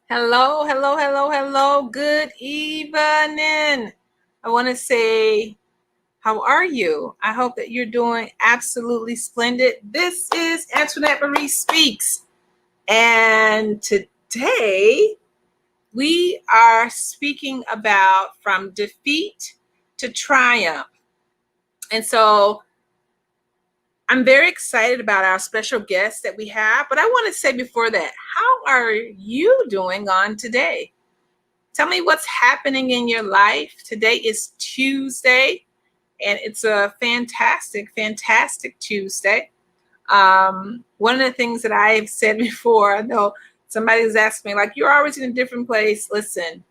Hello, hello, hello, hello. Good evening. I want to say, how are you? I hope that you're doing absolutely splendid. This is Antoinette Marie Speaks. And today we are speaking about from defeat to triumph. And so I'm very excited about our special guest that we have. But I want to say before that, how are you doing on today? Tell me what's happening in your life. Today is Tuesday, and it's a fantastic, fantastic Tuesday. One of the things that I've said before, I know somebody's asked me, like, you're always in a different place. Listen,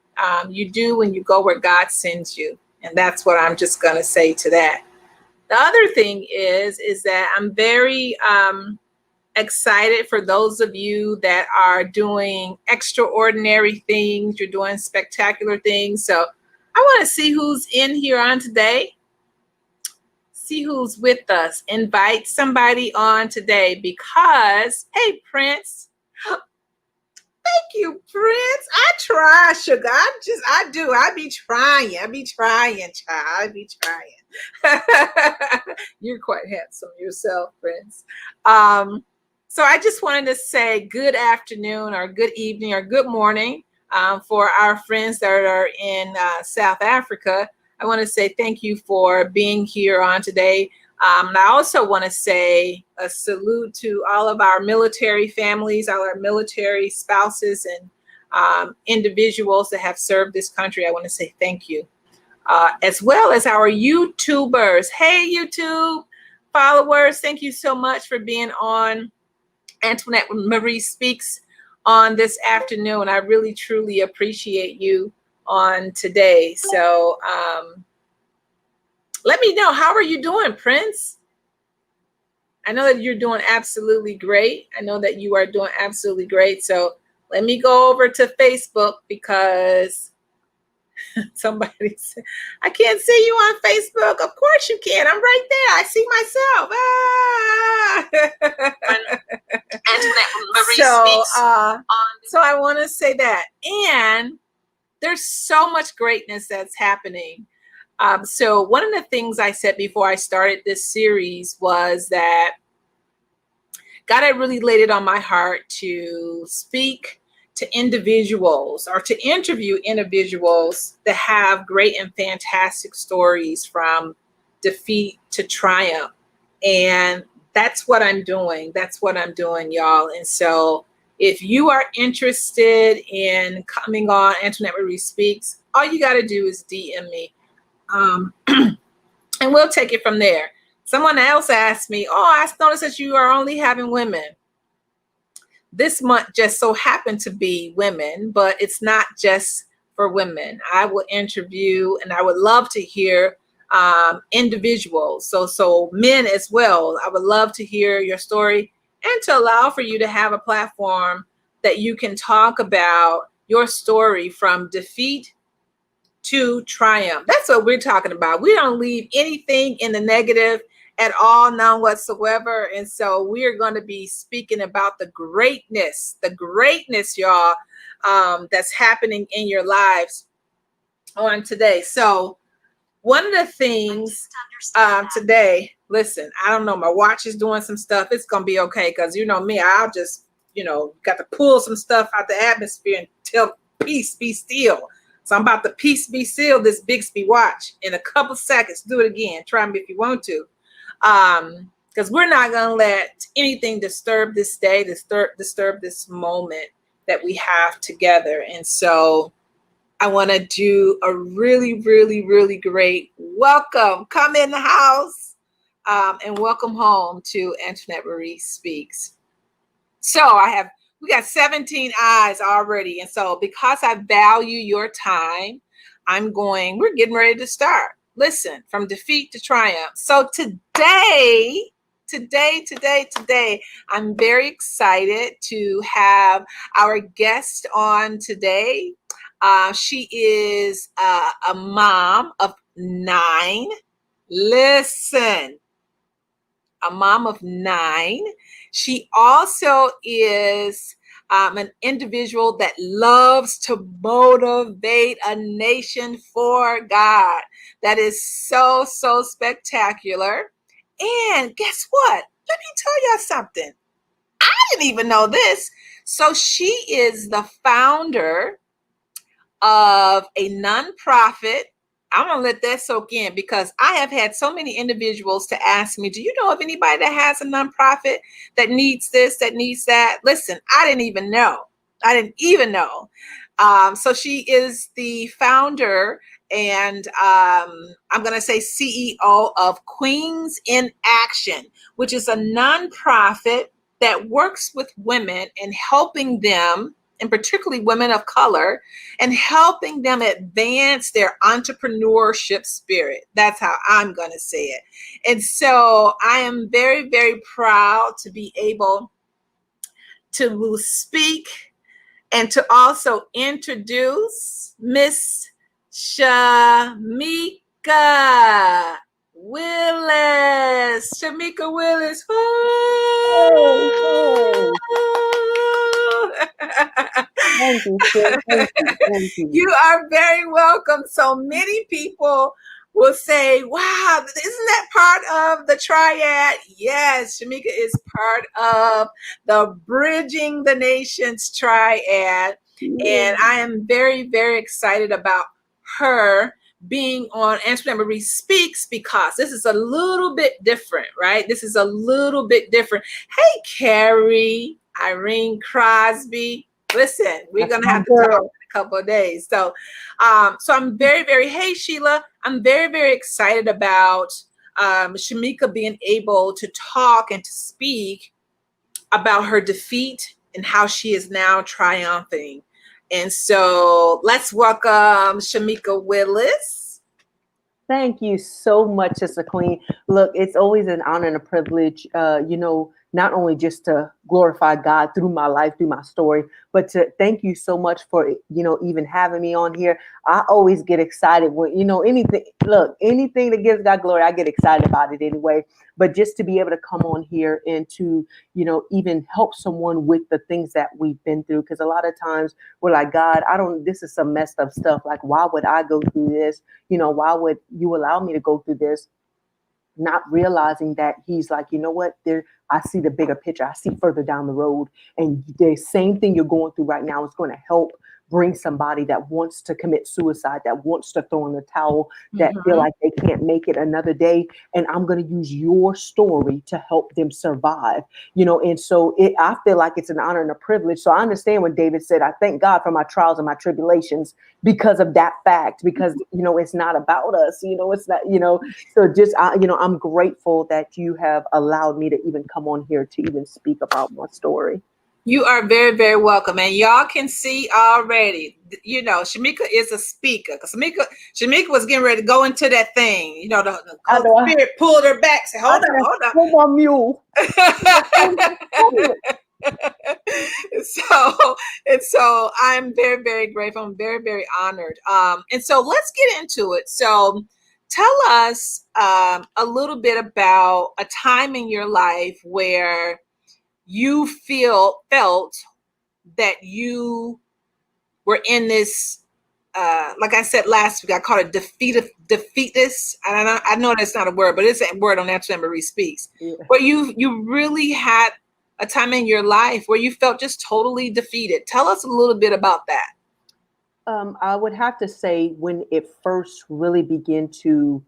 you do when you go where God sends you. And that's what I'm just going to say to that. The other thing is that I'm very excited for those of you that are doing extraordinary things. You're doing spectacular things. So I want to see who's in here on today. See who's with us. Invite somebody on today because, hey, Prince. Thank you, Prince. I try, sugar. I do. I be trying, child. I be trying. You're quite handsome yourself, Prince. So I just wanted to say good afternoon or good evening or good morning for our friends that are in South Africa. I want to say thank you for being here on today. And I also want to say a salute to all of our military families, all our military spouses and individuals that have served this country. I want to say thank you. As well as our YouTubers. Hey, YouTube followers, thank you so much for being on Antoinette Marie Speaks on this afternoon. I really, truly appreciate you on today. So let me know, how are you doing, Prince? I know that you're doing absolutely great. I know that you are doing absolutely great. So let me go over to Facebook because somebody said, I can't see you on Facebook. Of course you can. I'm right there. I see myself. Antoinette Marie Speaks. So I want to say that. And there's so much greatness that's happening. So one of the things I said before I started this series was that God had really laid it on my heart to speak to individuals or to interview individuals that have great and fantastic stories from defeat to triumph. And that's what I'm doing. That's what I'm doing, y'all. And so if you are interested in coming on Antoinette Marie Speaks, all you got to do is DM me. And we'll take it from there. Someone else asked me, I noticed that you are only having women. This month just so happened to be women, but it's not just for women. I will interview and I would love to hear individuals. So men as well. I would love to hear your story and to allow for you to have a platform that you can talk about your story from defeat to triumph. That's what we're talking about. We don't leave anything in the negative at all, none whatsoever. And so we're going to be speaking about the greatness, y'all, that's happening in your lives on today. So one of the things today, listen, I don't know, my watch is doing some stuff. It's going to be okay because you know me, I'll just, got to pull some stuff out the atmosphere and tell peace be still. So I'm about to peace be still this Bixby watch in a couple seconds. Do it again. Try me if you want to. Because we're not going to let anything disturb this day, disturb this moment that we have together. And so I want to do a really, really, really great welcome. Come in the house and welcome home to Antoinette Marie Speaks. So we got 17 eyes already. And so because I value your time, we're getting ready to start. Listen, from defeat to triumph. So today, I'm very excited to have our guest on today. She is a mom of 9. Listen, a mom of 9. She also is an individual that loves to motivate a nation for God. That is so, so spectacular. And guess what? Let me tell y'all something. I didn't even know this. So she is the founder of a nonprofit. I'm going to let that soak in because I have had so many individuals to ask me, do you know of anybody that has a nonprofit that needs this, that needs that? Listen, I didn't even know. So she is the founder and I'm going to say CEO of Queens in Action, which is a nonprofit that works with women and helping them, and particularly women of color, and helping them advance their entrepreneurship spirit. That's how I'm going to say it. And so I am very, very proud to be able to speak and to also introduce Miss Shameka Willis. Shameka Willis. Thank you, sis. Thank you. Thank you. You are very welcome. So many people will say, wow, isn't that part of the triad? Yes, Shameka is part of the Bridging the Nations triad. And I am very, very excited about her being on Answer Marie Speaks because this is a little bit different, right? This is a little bit different. Hey, Carrie, Irene Crosby. Listen, we're going to have to talk in a couple of days. So I'm very, very, hey, Sheila, I'm very, very excited about Shameka being able to talk and to speak about her defeat and how she is now triumphing. And so let's welcome Shameka Willis. Thank you so much, Sister Queen. Look, it's always an honor and a privilege, not only just to glorify God through my life, through my story, but to thank you so much for, even having me on here. I always get excited when, anything that gives God glory, I get excited about it anyway. But just to be able to come on here and to, even help someone with the things that we've been through. Because a lot of times we're like, God, this is some messed up stuff. Like, why would I go through this? Why would you allow me to go through this? Not realizing that he's like, you know what, I see the bigger picture. I see further down the road. And the same thing you're going through right now is going to help bring somebody that wants to commit suicide, that wants to throw in the towel, that feel like they can't make it another day. And I'm going to use your story to help them survive, and so I feel like it's an honor and a privilege. So I understand when David said, I thank God for my trials and my tribulations because of that fact, because, it's not about us, it's not, so just, I'm grateful that you have allowed me to even come on here to even speak about my story. You are very, very welcome. And y'all can see already, Shameka is a speaker. Because Shameka was getting ready to go into that thing. The Spirit pulled her back. Said, hold on. Hold on, mule. So I'm very, very grateful. I'm very, very honored. And so let's get into it. So tell us a little bit about a time in your life where you felt that you were in this, like I said last week, I call it defeatist. I know that's not a word, but it's a word on Answer Marie Speaks. Yeah. Where you really had a time in your life where you felt just totally defeated. Tell us a little bit about that. I would have to say when it first really began to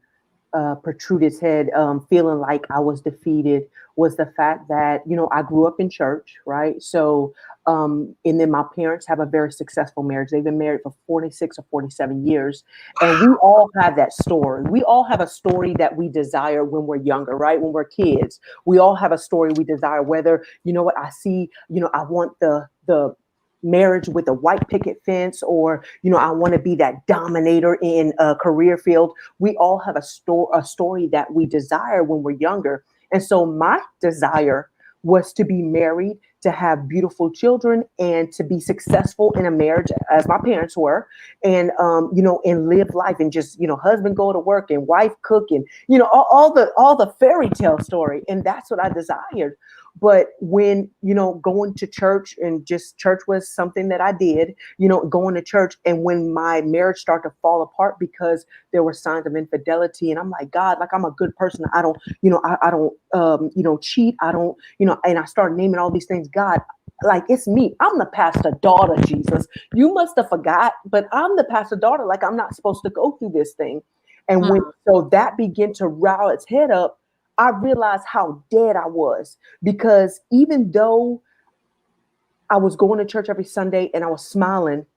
protrude its head, feeling like I was defeated, was the fact that, I grew up in church, right? So, and then my parents have a very successful marriage. They've been married for 46 or 47 years. And we all have that story. We all have a story that we desire when we're younger, right? When we're kids, we all have a story we desire, whether, I see, I want the marriage with a white picket fence, or I want to be that dominator in a career field. We all have a story that we desire when we're younger. And so my desire was to be married, to have beautiful children, and to be successful in a marriage as my parents were, and and live life, and just husband go to work and wife cook, and all the fairy tale story. And that's what I desired. But when, going to church, and just church was something that I did, going to church. And when my marriage started to fall apart because there were signs of infidelity, and I'm like, God, like, I'm a good person. I don't, I don't, cheat. I don't, and I started naming all these things. God, like, it's me. I'm the pastor daughter, Jesus. You must have forgot, but I'm the pastor daughter. Like, I'm not supposed to go through this thing. And so that began to rile its head up, I realized how dead I was, because even though I was going to church every Sunday and I was smiling,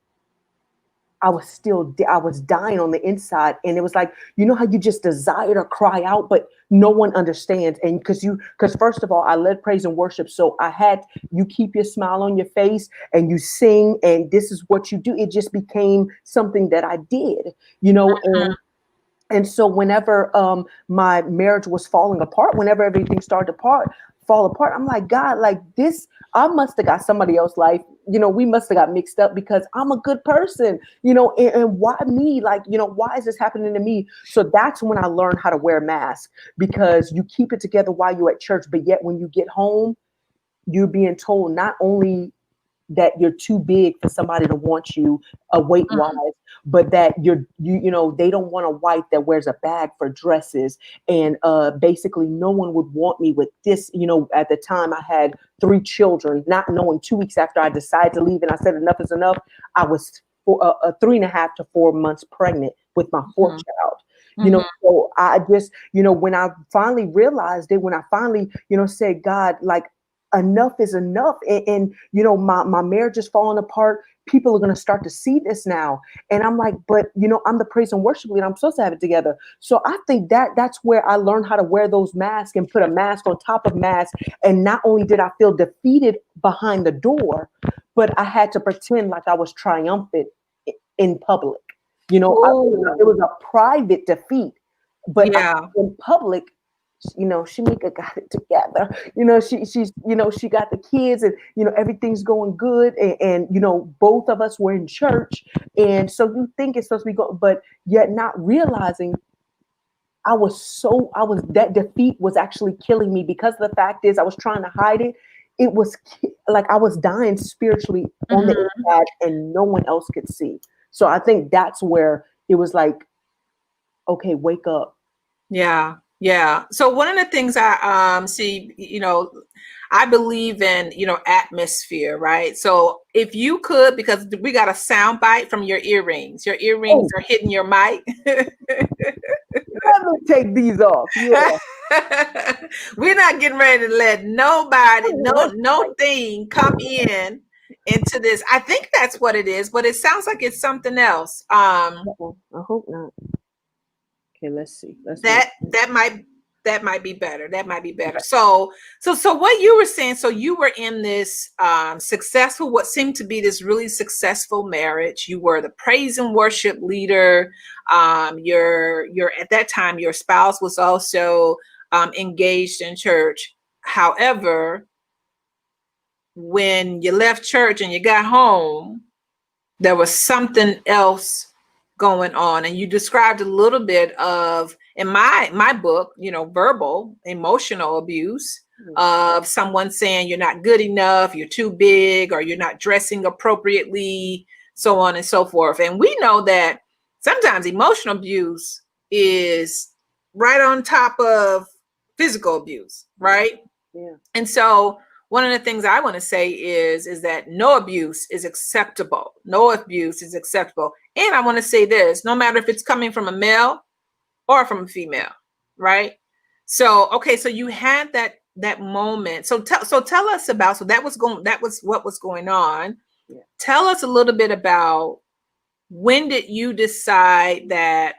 I was dying on the inside. And it was like, how you just desire to cry out, but no one understands. And because first of all, I led praise and worship. So you keep your smile on your face and you sing, and this is what you do. It just became something that I did, and so whenever my marriage was falling apart, whenever everything started to fall apart, I'm like, God, like, this, I must have got somebody else's life. We must have got mixed up, because I'm a good person, and why me? Like, why is this happening to me? So that's when I learned how to wear a mask, because you keep it together while you're at church, but yet when you get home, you're being told not only that you're too big for somebody to want you weight wise, but that they don't want a wife that wears a bag for dresses. And basically no one would want me with this. At the time I had 3 children, not knowing 2 weeks after I decided to leave and I said enough is enough, I was 3.5 to 4 months pregnant with my 4th child. So I just, when I finally realized it, when I finally, said, God, like, enough is enough. And my marriage is falling apart. People are going to start to see this now. And I'm like, but, I'm the praise and worship leader. I'm supposed to have it together. So I think that's where I learned how to wear those masks and put a mask on top of mask. And not only did I feel defeated behind the door, but I had to pretend like I was triumphant in public. It was a private defeat, but in public, Shameka got it together. She got the kids, and everything's going good, and both of us were in church, and so you think it's supposed to be going, but yet not realizing that defeat was actually killing me, because the fact is I was trying to hide it. It was like I was dying spiritually on the inside, and no one else could see. So I think that's where it was like, okay, wake up. Yeah. Yeah. So one of the things I see, I believe in, atmosphere, right? So if you could, because we got a sound bite from your earrings are hitting your mic. Let me take these off. Yeah. We're not getting ready to let nobody, no thing come into this. I think that's what it is, but it sounds like it's something else. I hope not. Okay, let's see. That might be better. That might be better. So what you were saying, so you were in this successful, what seemed to be this really successful marriage. You were the praise and worship leader. Your at that time, your spouse was also engaged in church. However, when you left church and you got home, there was something else going on, and you described a little bit of, in my book, verbal emotional abuse of someone saying you're not good enough, you're too big, or you're not dressing appropriately, so on and so forth. And we know that sometimes emotional abuse is right on top of physical abuse, right? Yeah. And so one of the things I want to say is that no abuse is acceptable. No abuse is acceptable. And I want to say this, no matter if it's coming from a male or from a female, right? So, okay, so you had that moment. So tell us about, that was what was going on. Yeah. Tell us a little bit about, when did you decide that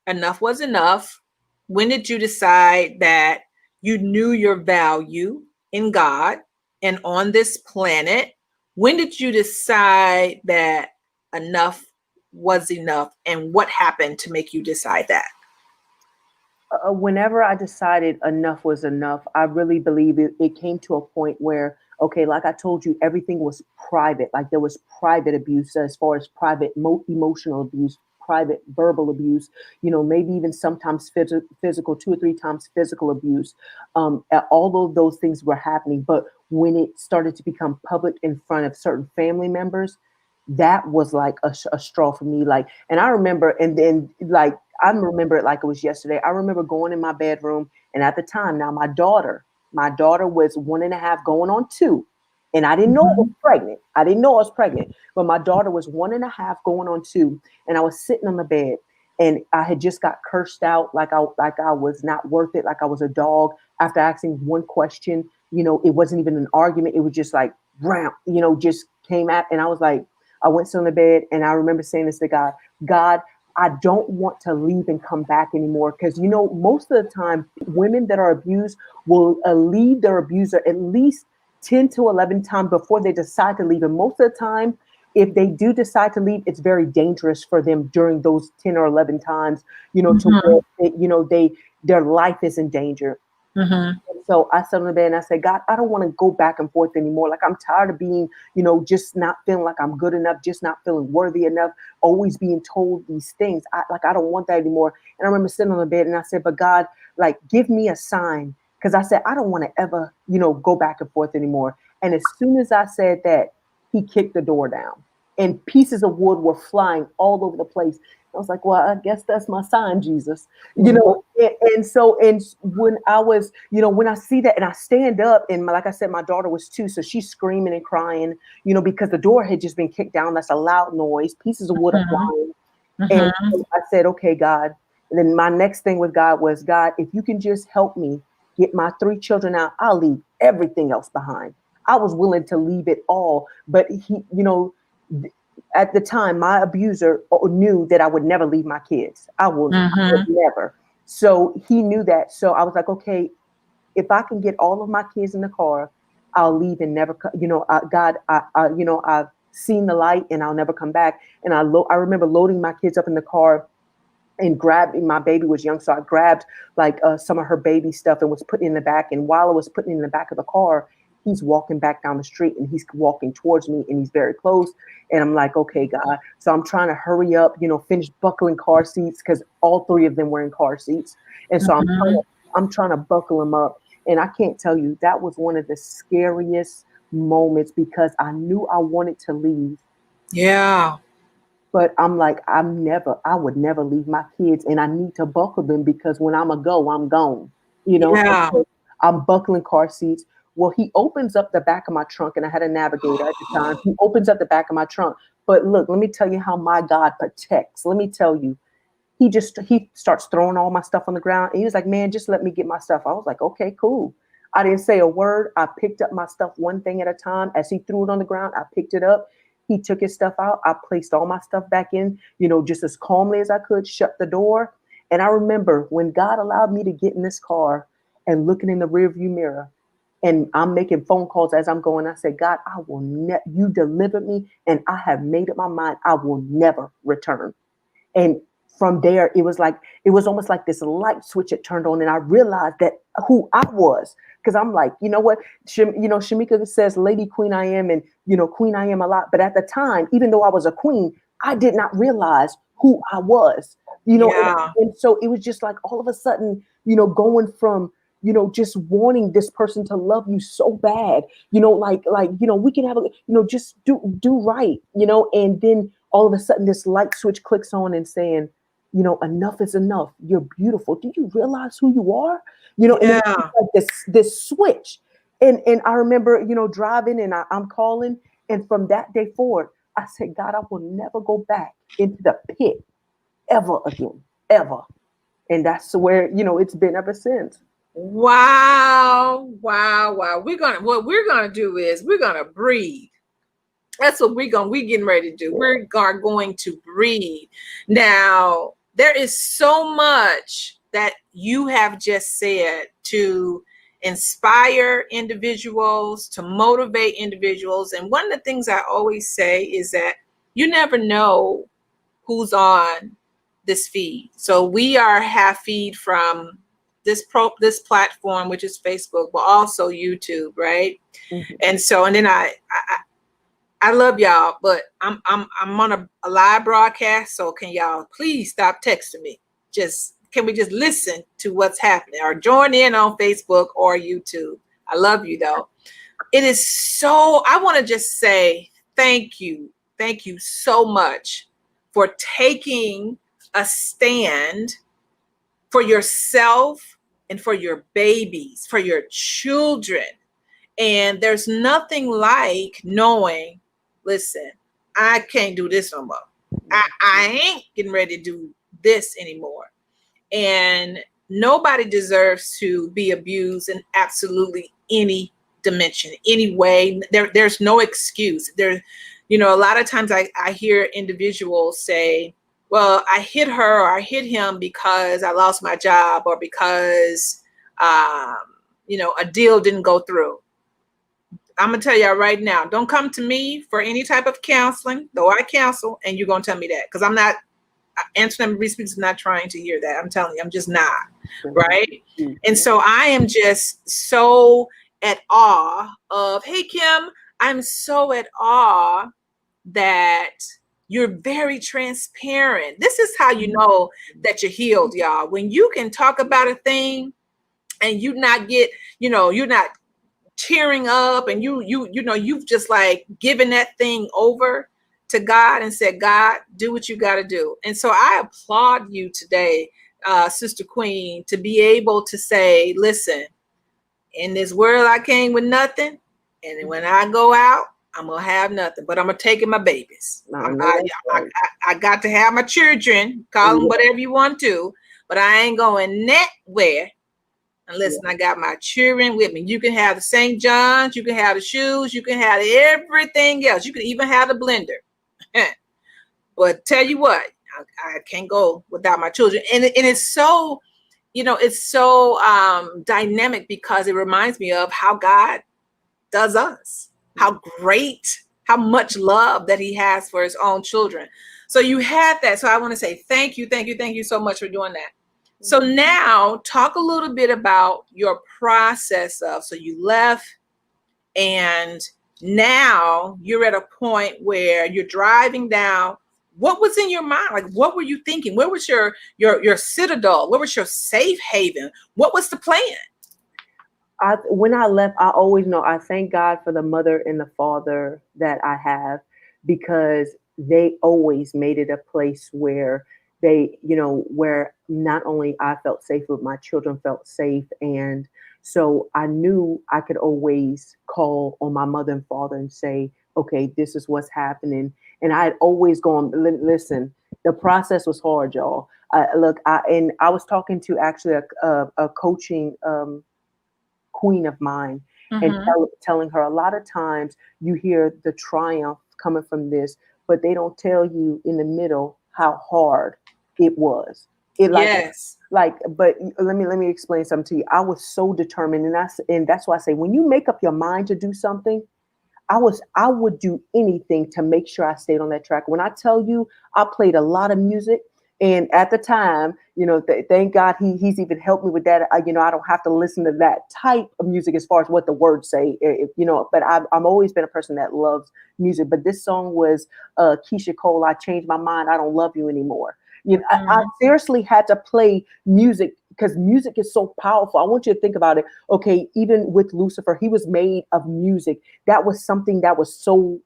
enough was enough? When did you decide that you knew your value in God and on this planet? When did you decide that enough was enough, and what happened to make you decide that? Whenever I decided enough was enough, I really believe it came to a point where, okay, like I told you, everything was private. Like, there was private abuse, as far as private emotional abuse, private verbal abuse, maybe even sometimes physical, 2 or 3 times physical abuse. All of those things were happening. But when it started to become public in front of certain family members, that was like a straw for me. Like, and I remember, and then like, I remember it like it was yesterday. I remember going in my bedroom, and at the time, now my daughter was 1.5 going on 2. And I didn't know I was pregnant. I didn't know I was pregnant, but my daughter was 1.5 going on 2. And I was sitting on the bed, and I had just got cursed out like I was not worth it, like I was a dog. After asking one question, it wasn't even an argument. It was just like, just came out. And I was like, I went on the bed, and I remember saying this to God, God, I don't want to leave and come back anymore. Because, most of the time, women that are abused will leave their abuser at least 10 to 11 times before they decide to leave. And most of the time, if they do decide to leave, it's very dangerous for them during those 10 or 11 times, to where their life is in danger. So I sat on the bed and I said, God, I don't want to go back and forth anymore. Like, I'm tired of being, just not feeling like I'm good enough, just not feeling worthy enough, always being told these things. I don't want that anymore. And I remember sitting on the bed and I said, but God, like, give me a sign. Because I said, I don't want to ever, go back and forth anymore. And as soon as I said that, he kicked the door down, and pieces of wood were flying all over the place. I was like, well, I guess that's my sign, Jesus. And so when I was, when I see that and I stand up, and like I said, my daughter was 2, so she's screaming and crying, because the door had just been kicked down. That's a loud noise. Pieces of wood are flying. And so I said, okay, God. And then my next thing with God was, God, if you can just help me get my 3 children out, I'll leave everything else behind. I was willing to leave it all. But he, at the time, my abuser knew that I would never leave my kids. I would never. So he knew that. So I was like, okay, if I can get all of my kids in the car, I'll leave and never, God, I've seen the light and I'll never come back. And I remember loading my kids up in the car and grabbing, my baby was young, so I grabbed like some of her baby stuff and was putting in the back. And while I was putting in the back of the car, he's walking back down the street, and he's walking towards me, and he's very close. And I'm like, okay, God. So I'm trying to hurry up, finish buckling car seats, because all 3 of them were in car seats. And so I'm trying to buckle them up. And I can't tell you, that was one of the scariest moments, because I knew I wanted to leave. Yeah. But I'm like, I would never leave my kids, and I need to buckle them, because when I'm a go, I'm gone. Yeah. So I'm buckling car seats. Well, he opens up the back of my trunk, and I had a navigator at the time. He opens up the back of my trunk. But look, let me tell you how my God protects. Let me tell you, he starts throwing all my stuff on the ground. And he was like, man, just let me get my stuff. I was like, okay, cool. I didn't say a word. I picked up my stuff one thing at a time. As he threw it on the ground, I picked it up. He took his stuff out. I placed all my stuff back in, just as calmly as I could, shut the door. And I remember when God allowed me to get in this car and looking in the rearview mirror, and I'm making phone calls as I'm going, I said, God, you delivered me, and I have made up my mind. I will never return. And from there, it was almost like this light switch had turned on, and I realized that who I was. Because I'm like, you know what, Shameka says, Lady Queen I am, and, Queen I am a lot. But at the time, even though I was a queen, I did not realize who I was, Yeah. and so it was just like all of a sudden, going from, just wanting this person to love you so bad, we can have just do right, and then all of a sudden this light switch clicks on and saying, enough is enough. You're beautiful. Do you realize who you are? And it's like this switch. And I remember, driving, and I'm calling. And from that day forward, I said, God, I will never go back into the pit ever again, ever. And that's where, it's been ever since. Wow. What we're gonna do is we're gonna breathe. That's what we're getting ready to do. We are going to breathe. Now, there is so much that you have just said to inspire individuals, to motivate individuals. And one of the things I always say is that you never know who's on this feed. So we are half feed from this platform, which is Facebook, but also YouTube, right? Mm-hmm. And so, and then I love y'all, but I'm on a live broadcast, so can y'all please stop texting me? Just can we just listen to what's happening or join in on Facebook or YouTube? I love you though. It is so, I want to just say thank you. Thank you so much for taking a stand for yourself and for your babies, for your children. And there's nothing like knowing, listen, I can't do this no more. I ain't getting ready to do this anymore. And nobody deserves to be abused in absolutely any dimension, any way. There's no excuse. There, a lot of times I hear individuals say, well, I hit her or I hit him because I lost my job or because, a deal didn't go through. I'm going to tell y'all right now, don't come to me for any type of counseling, though I counsel, and you're going to tell me that because I'm not answering them. Speaks not trying to hear that. I'm telling you, I'm just not. Right. And so I am just so at awe of, hey, Kim, I'm so at awe that you're very transparent. This is how you know that you're healed, y'all. When you can talk about a thing and you not get, you're not tearing up and you've just like given that thing over to God and said, God, do what you got to do. And so I applaud you today, Sister Queen, to be able to say, listen, in this world I came with nothing, and when I go out, I'm gonna have nothing, but I'm gonna take in my babies. I got to have my children, call them whatever you want to, but I ain't going nowhere. And listen, I got my children with me. You can have the St. John's, you can have the shoes, you can have everything else. You can even have the blender. But tell you what, I can't go without my children. And it's so, it's so dynamic because it reminds me of how God does us, how great, how much love that he has for his own children. So you had that. So I want to say thank you so much for doing that. So now talk a little bit about your process of, so you left and now you're at a point where you're driving down. What was in your mind? Like, what were you thinking? Where was your citadel? Where was your safe haven? What was the plan? When I left, I always know I thank God for the mother and the father that I have, because they always made it a place where where not only I felt safe, but my children felt safe. And so I knew I could always call on my mother and father and say, okay, this is what's happening. And I had always gone, listen, the process was hard, y'all. I was talking to actually a coaching queen of mine, and telling her a lot of times you hear the triumph coming from this, but they don't tell you in the middle how hard it was. But let me explain something to you. I was so determined, and that's why I say, when you make up your mind to do something, I would do anything to make sure I stayed on that track. When I tell you, I played a lot of music, and at the time, thank God he's even helped me with that. I don't have to listen to that type of music as far as what the words say, but I've always been a person that loves music. But this song was Keisha Cole, I Changed My Mind, I Don't Love You Anymore. I seriously had to play music because music is so powerful. I want you to think about it. Okay, even with Lucifer, he was made of music. That was something that was so,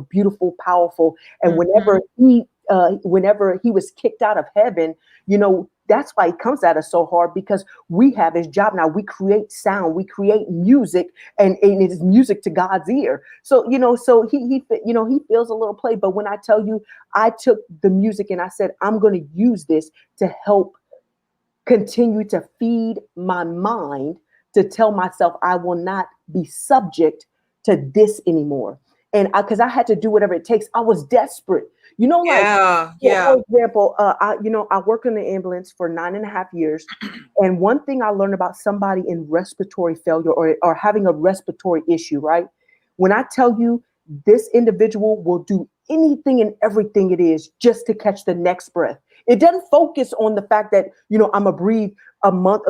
beautiful, powerful. And whenever he was kicked out of heaven, that's why he comes at us so hard, because we have his job now. We create sound, we create music, and it is music to God's ear. So, so he feels a little play. But when I tell you, I took the music and I said, I'm going to use this to help continue to feed my mind, to tell myself I will not be subject to this anymore. And because I had to do whatever it takes. I was desperate. For example, I worked in the ambulance for 9.5 years. And one thing I learned about somebody in respiratory failure or having a respiratory issue, right? When I tell you, this individual will do anything and everything it is just to catch the next breath. It doesn't focus on the fact that, I'm gonna breathe a month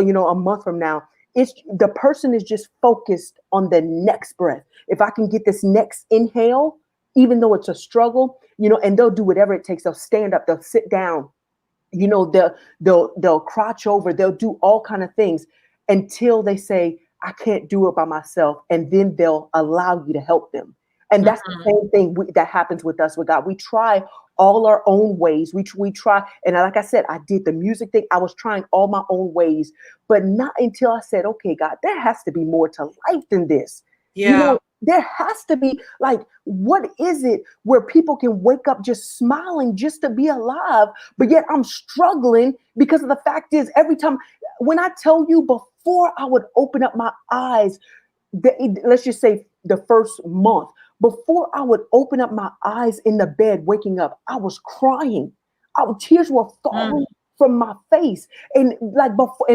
from now. It's the person is just focused on the next breath. If I can get this next inhale, even though it's a struggle, and they'll do whatever it takes. They'll stand up, they'll sit down, they'll crotch over, they'll do all kind of things until they say, I can't do it by myself. And then they'll allow you to help them. And that's the same thing that happens with us with God. We try all our own ways. We try. And like I said, I did the music thing. I was trying all my own ways, but not until I said, okay, God, there has to be more to life than this. Yeah. There has to be, like, what is it where people can wake up just smiling just to be alive, but yet I'm struggling because of the fact is every time when I tell you before I would open up my eyes, let's just say the first month, before I would open up my eyes in the bed, waking up, I was crying. Tears were falling from my face. And like before,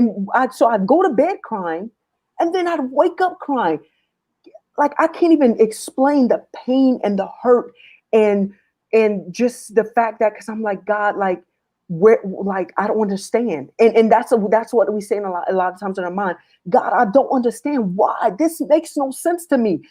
so I'd go to bed crying, and then I'd wake up crying. Like, I can't even explain the pain and the hurt and just the fact that, because I'm like, God, like, where, like, I don't understand. And that's what we say a lot of times in our mind. God, I don't understand why this makes no sense to me.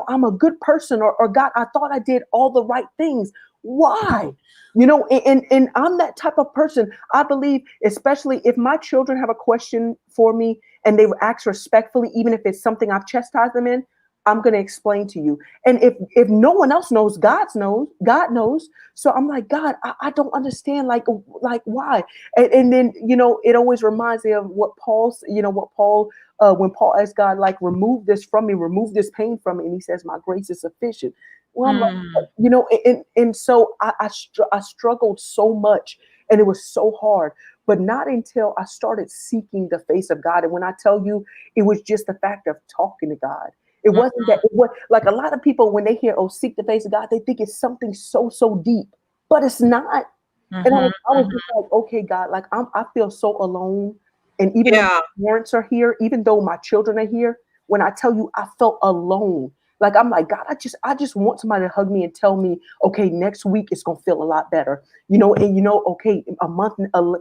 I'm a good person, or God, I thought I did all the right things. Why? And I'm that type of person. I believe, especially if my children have a question for me and they ask respectfully, even if it's something I've chastised them in, I'm going to explain to you. And if no one else knows, God knows. So I'm like, God, I don't understand, like why? And then, it always reminds me of what Paul, when Paul asked God, like, remove this from me, remove this pain from me. And he says, my grace is sufficient. Well, I'm like, and so I struggled so much, and it was so hard, but not until I started seeking the face of God. And when I tell you, it was just the fact of talking to God. It wasn't that, it was like a lot of people, when they hear, oh, seek the face of God, they think it's something so deep, but it's not. And I was just like, okay, God, like I feel so alone. And even though my parents are here, even though my children are here, when I tell you I felt alone, like, I'm like, God, I just want somebody to hug me and tell me, okay, next week it's going to feel a lot better, and okay, a month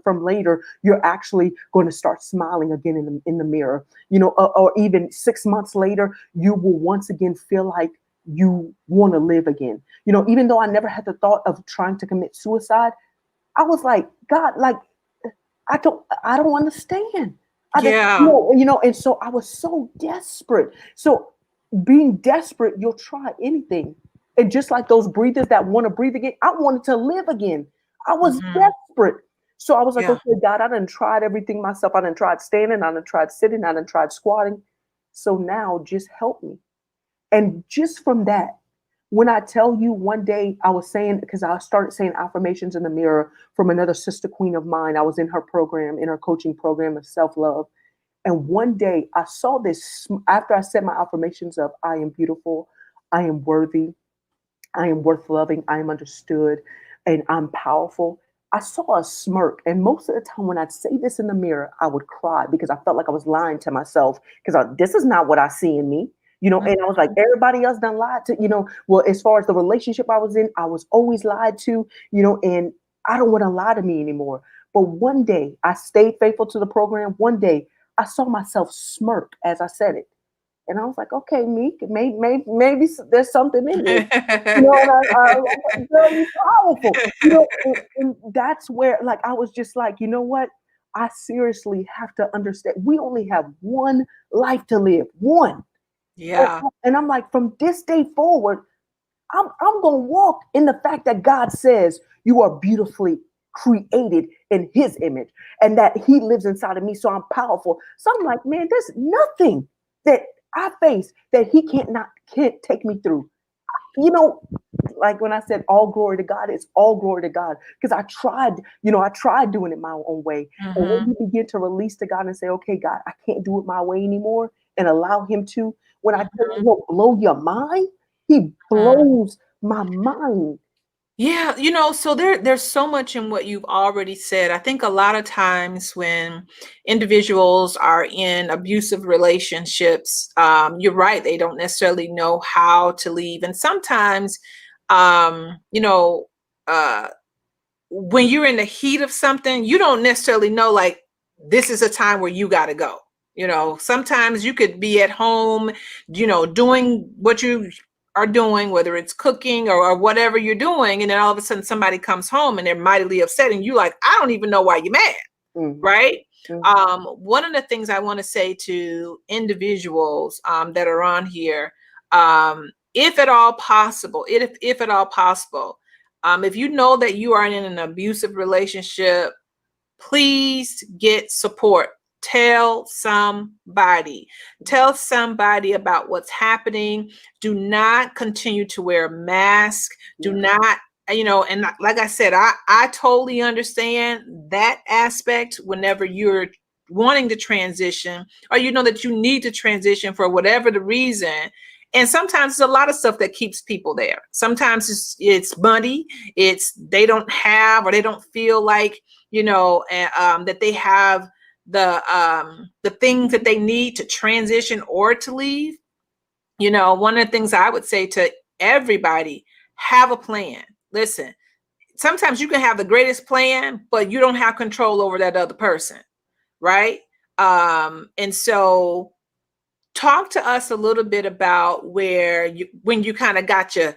from later, you're actually going to start smiling again in the mirror, or even 6 months later, you will once again feel like you want to live again. Even though I never had the thought of trying to commit suicide, I was like, God, like, I don't understand. And so I was so desperate. So being desperate, you'll try anything. And just like those breathers that want to breathe again, I wanted to live again. I was desperate. So I was like, okay, God, I done tried everything myself. I done tried standing, I done tried sitting, I done tried squatting. So now just help me. And just from that, when I tell you, one day I was saying, because I started saying affirmations in the mirror from another sister queen of mine. I was in her program, in her coaching program of self-love. And one day I saw this, after I said my affirmations of I am beautiful, I am worthy, I am worth loving, I am understood, and I'm powerful. I saw a smirk. And most of the time when I'd say this in the mirror, I would cry because I felt like I was lying to myself, because this is not what I see in me. And I was like, everybody else done lied to, well, as far as the relationship I was in, I was always lied to, and I don't want to lie to me anymore. But one day I stayed faithful to the program. One day I saw myself smirk as I said it. And I was like, okay, Meek, maybe there's something in this. And I was like, girl, you're powerful. And that's where, like, I was just like, you know what? I seriously have to understand. We only have one life to live. One. Yeah. And I'm like, from this day forward, I'm going to walk in the fact that God says you are beautifully created in his image and that he lives inside of me. So I'm powerful. So I'm like, man, there's nothing that I face that he can't take me through. Like when I said all glory to God, it's all glory to God. Because I tried doing it my own way. And when you begin to release to God and say, okay, God, I can't do it my way anymore, and allow him to, when I tell you what blow your mind, he blows my mind. Yeah, so there's so much in what you've already said. I think a lot of times when individuals are in abusive relationships, you're right, they don't necessarily know how to leave. And sometimes, when you're in the heat of something, you don't necessarily know, like, this is a time where you got to go. Sometimes you could be at home, doing what you are doing, whether it's cooking or whatever you're doing, and then all of a sudden somebody comes home and they're mightily upset, and you like, I don't even know why you're mad, right? One of the things I want to say to individuals that are on here, if at all possible, if at all possible, if you know that you are in an abusive relationship, please get support. Tell somebody about what's happening. Do not continue to wear a mask. Do not, and like I said, I totally understand that aspect whenever you're wanting to transition, or you know that you need to transition for whatever the reason. And sometimes there's a lot of stuff that keeps people there. Sometimes it's money. It's they don't have, or they don't feel like, that they have the things that they need to transition or to leave. One of the things I would say to everybody, have a plan. Listen, sometimes you can have the greatest plan, but you don't have control over that other person, right? And so talk to us a little bit about when you kind of got you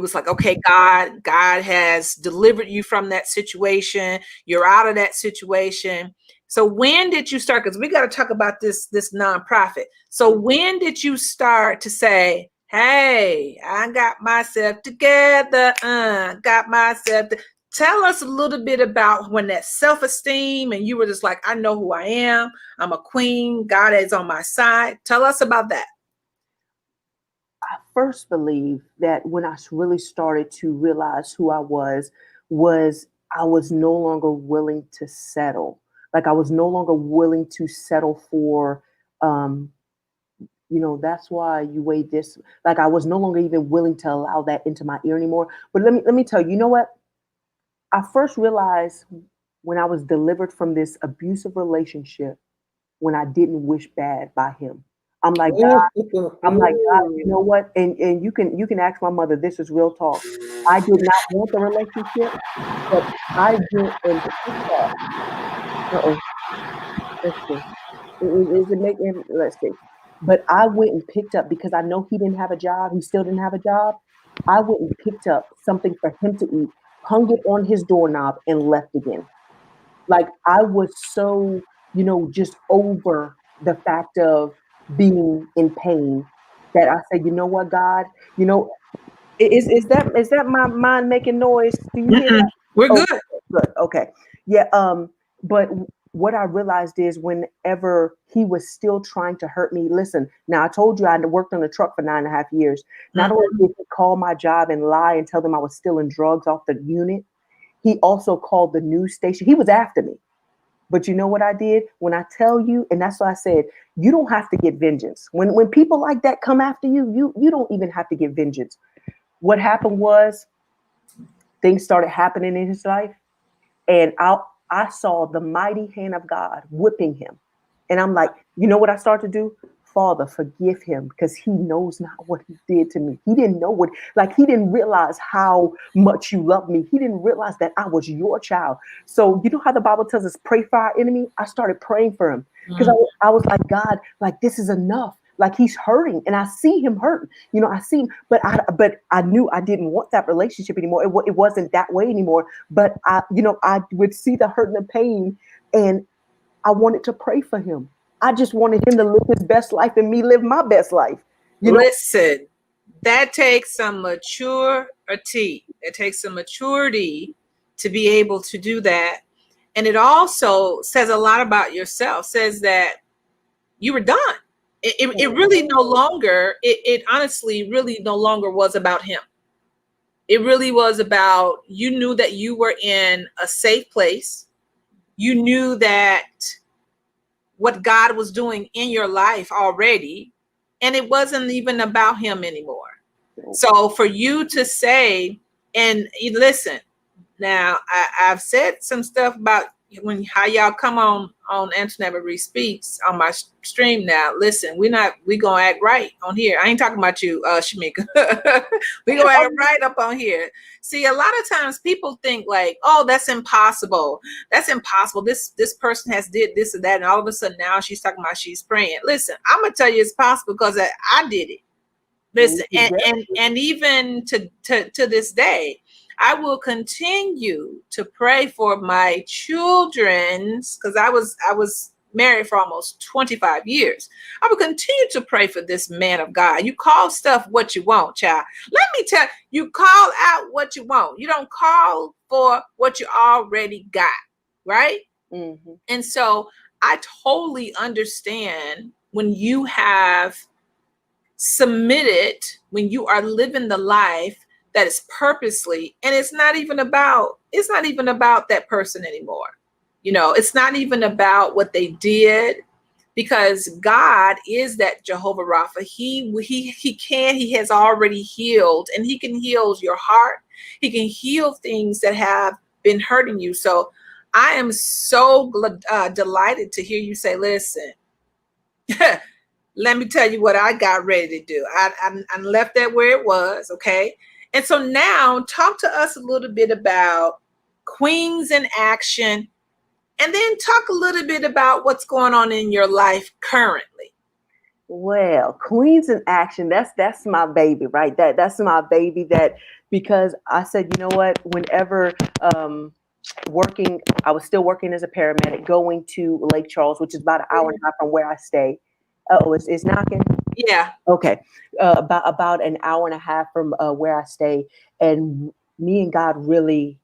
was like, okay, God has delivered you from that situation. You're out of that situation. So when did you start? Because we got to talk about this nonprofit. So when did you start to say, hey, I got myself together, Tell us a little bit about when that self-esteem and you were just like, I know who I am. I'm a queen. God is on my side. Tell us about that. I first believe that when I really started to realize who I was I was no longer willing to settle. Like I was no longer willing to settle for, that's why you weigh this. Like I was no longer even willing to allow that into my ear anymore. But let me tell you, you know what? I first realized when I was delivered from this abusive relationship, when I didn't wish bad by him. I'm like, God, you know what? And you can ask my mother, this is real talk. I did not want the relationship, but I went and picked up. Uh-oh. Let's see. Is it making, let's see. But I went and picked up because I know he didn't have a job. He still didn't have a job. I went and picked up something for him to eat, hung it on his doorknob, and left again. Like I was so, just over the fact of being in pain that I said, you know what, God, is that my mind making noise? Do you hear that? We're Oh, good. good. Okay. Yeah. But what I realized is whenever he was still trying to hurt me, listen, now I told you I had worked on a truck for 9.5 years. Not only did he call my job and lie and tell them I was stealing drugs off the unit, he also called the news station. He was after me. But you know what I did? When I tell you, and that's why I said, you don't have to get vengeance. When people like that come after you, you don't even have to get vengeance. What happened was things started happening in his life, and I saw the mighty hand of God whipping him. And I'm like, you know what I started to do? Father, forgive him because he knows not what he did to me. He didn't know he didn't realize how much you love me. He didn't realize that I was your child. So you know how the Bible tells us, pray for our enemy? I started praying for him because I was like, God, like this is enough. Like he's hurting and I see him hurt. I see him, but I knew I didn't want that relationship anymore. It wasn't that way anymore. But I would see the hurt and the pain and I wanted to pray for him. I just wanted him to live his best life and me live my best life. Listen, that takes some maturity. It takes some maturity to be able to do that. And it also says a lot about yourself, says that you were done. It really no longer, it honestly really no longer was about him. It really was about, you knew that you were in a safe place. You knew that what God was doing in your life already, and it wasn't even about him anymore. So for you to say, and listen, now I've said some stuff about how y'all come on Antoinette Marie Speaks on my stream now. Listen, we gonna act right on here. I ain't talking about you, Shameka. We gonna act right up on here. See, a lot of times people think like, oh, that's impossible. That's impossible. This person has did this or that, and all of a sudden now she's talking about she's praying. Listen, I'm gonna tell you it's possible because I did it. Listen, and even to this day, I will continue to pray for my children's, because I was married for almost 25 years. I will continue to pray for this man of God. You call stuff what you want, child. Let me tell you, call out what you want. You don't call for what you already got, right? Mm-hmm. And so I totally understand when you have submitted, when you are living the life that is purposely, and it's not even about that person anymore. It's not even about what they did, because God is that Jehovah Rapha. He has already healed, and he can heal your heart. He can heal things that have been hurting you. So I am so delighted to hear you say, listen, let me tell you what I got ready to do. I left that where it was, okay? And so now talk to us a little bit about Queens in Action, and then talk a little bit about what's going on in your life currently. Well, Queens in Action, that's my baby, right? That's my baby, that because I said, you know what, whenever working, I was still working as a paramedic, going to Lake Charles, which is about an hour and a half from where I stay. Oh, it's knocking? Yeah. Okay. About an hour and a half from where I stay. And me and God really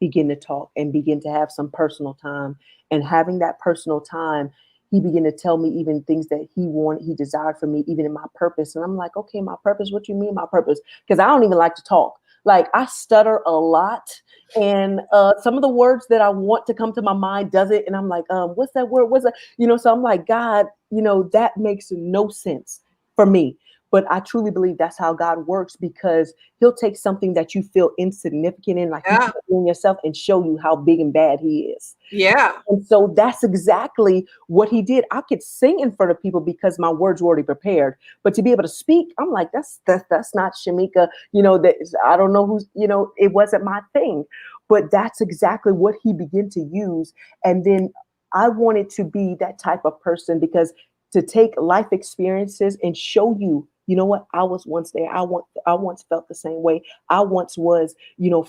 begin to talk and begin to have some personal time. And having that personal time, he began to tell me even things that he desired for me, even in my purpose. And I'm like, okay, my purpose, what you mean my purpose? Because I don't even like to talk. Like, I stutter a lot. And some of the words that I want to come to my mind doesn't. And I'm like, what's that word? What's that? So I'm like, God, that makes no sense for me. But I truly believe that's how God works, because he'll take something that you feel insignificant in, like you in yourself, and show you how big and bad he is. Yeah. And so that's exactly what he did. I could sing in front of people because my words were already prepared. But to be able to speak, I'm like, that's not Shameka, that I don't know who's, it wasn't my thing. But that's exactly what he began to use. And then I wanted to be that type of person, because to take life experiences and show you, you know what, I was once there. I once felt the same way. I once was,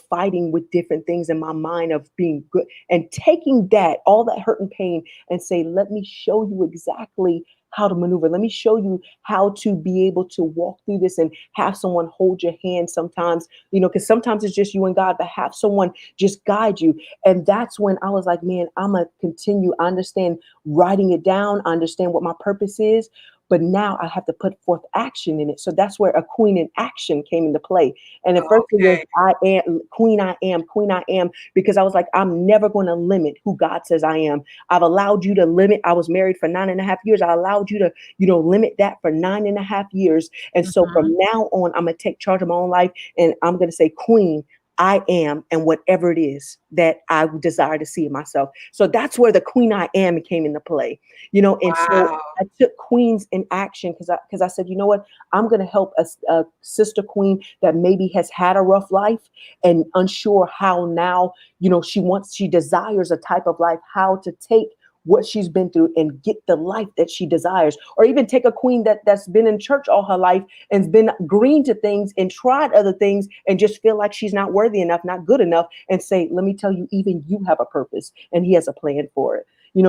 fighting with different things in my mind of being good, and taking that, all that hurt and pain, and say, let me show you exactly how to maneuver. Let me show you how to be able to walk through this, and have someone hold your hand sometimes, because sometimes it's just you and God, but have someone just guide you. And that's when I was like, man, I'm going to continue. I understand writing it down. I understand what my purpose is. But now I have to put forth action in it. So that's where a queen in action came into play. And at first it was, I am queen, I am, because I was like, I'm never going to limit who God says I am. I've allowed you to limit. I was married for 9.5 years. I allowed you to, limit that for 9.5 years. And so from now on, I'm going to take charge of my own life. And I'm going to say, queen, I am, and whatever it is that I desire to see in myself. So that's where the queen I am came into play, and so I took Queens in Action because I said, you know what, I'm going to help a sister queen that maybe has had a rough life and unsure how now, she desires a type of life, how to take what she's been through and get the life that she desires. Or even take a queen that's been in church all her life and's been green to things and tried other things and just feel like she's not worthy enough, not good enough, and say, let me tell you, even you have a purpose and he has a plan for it.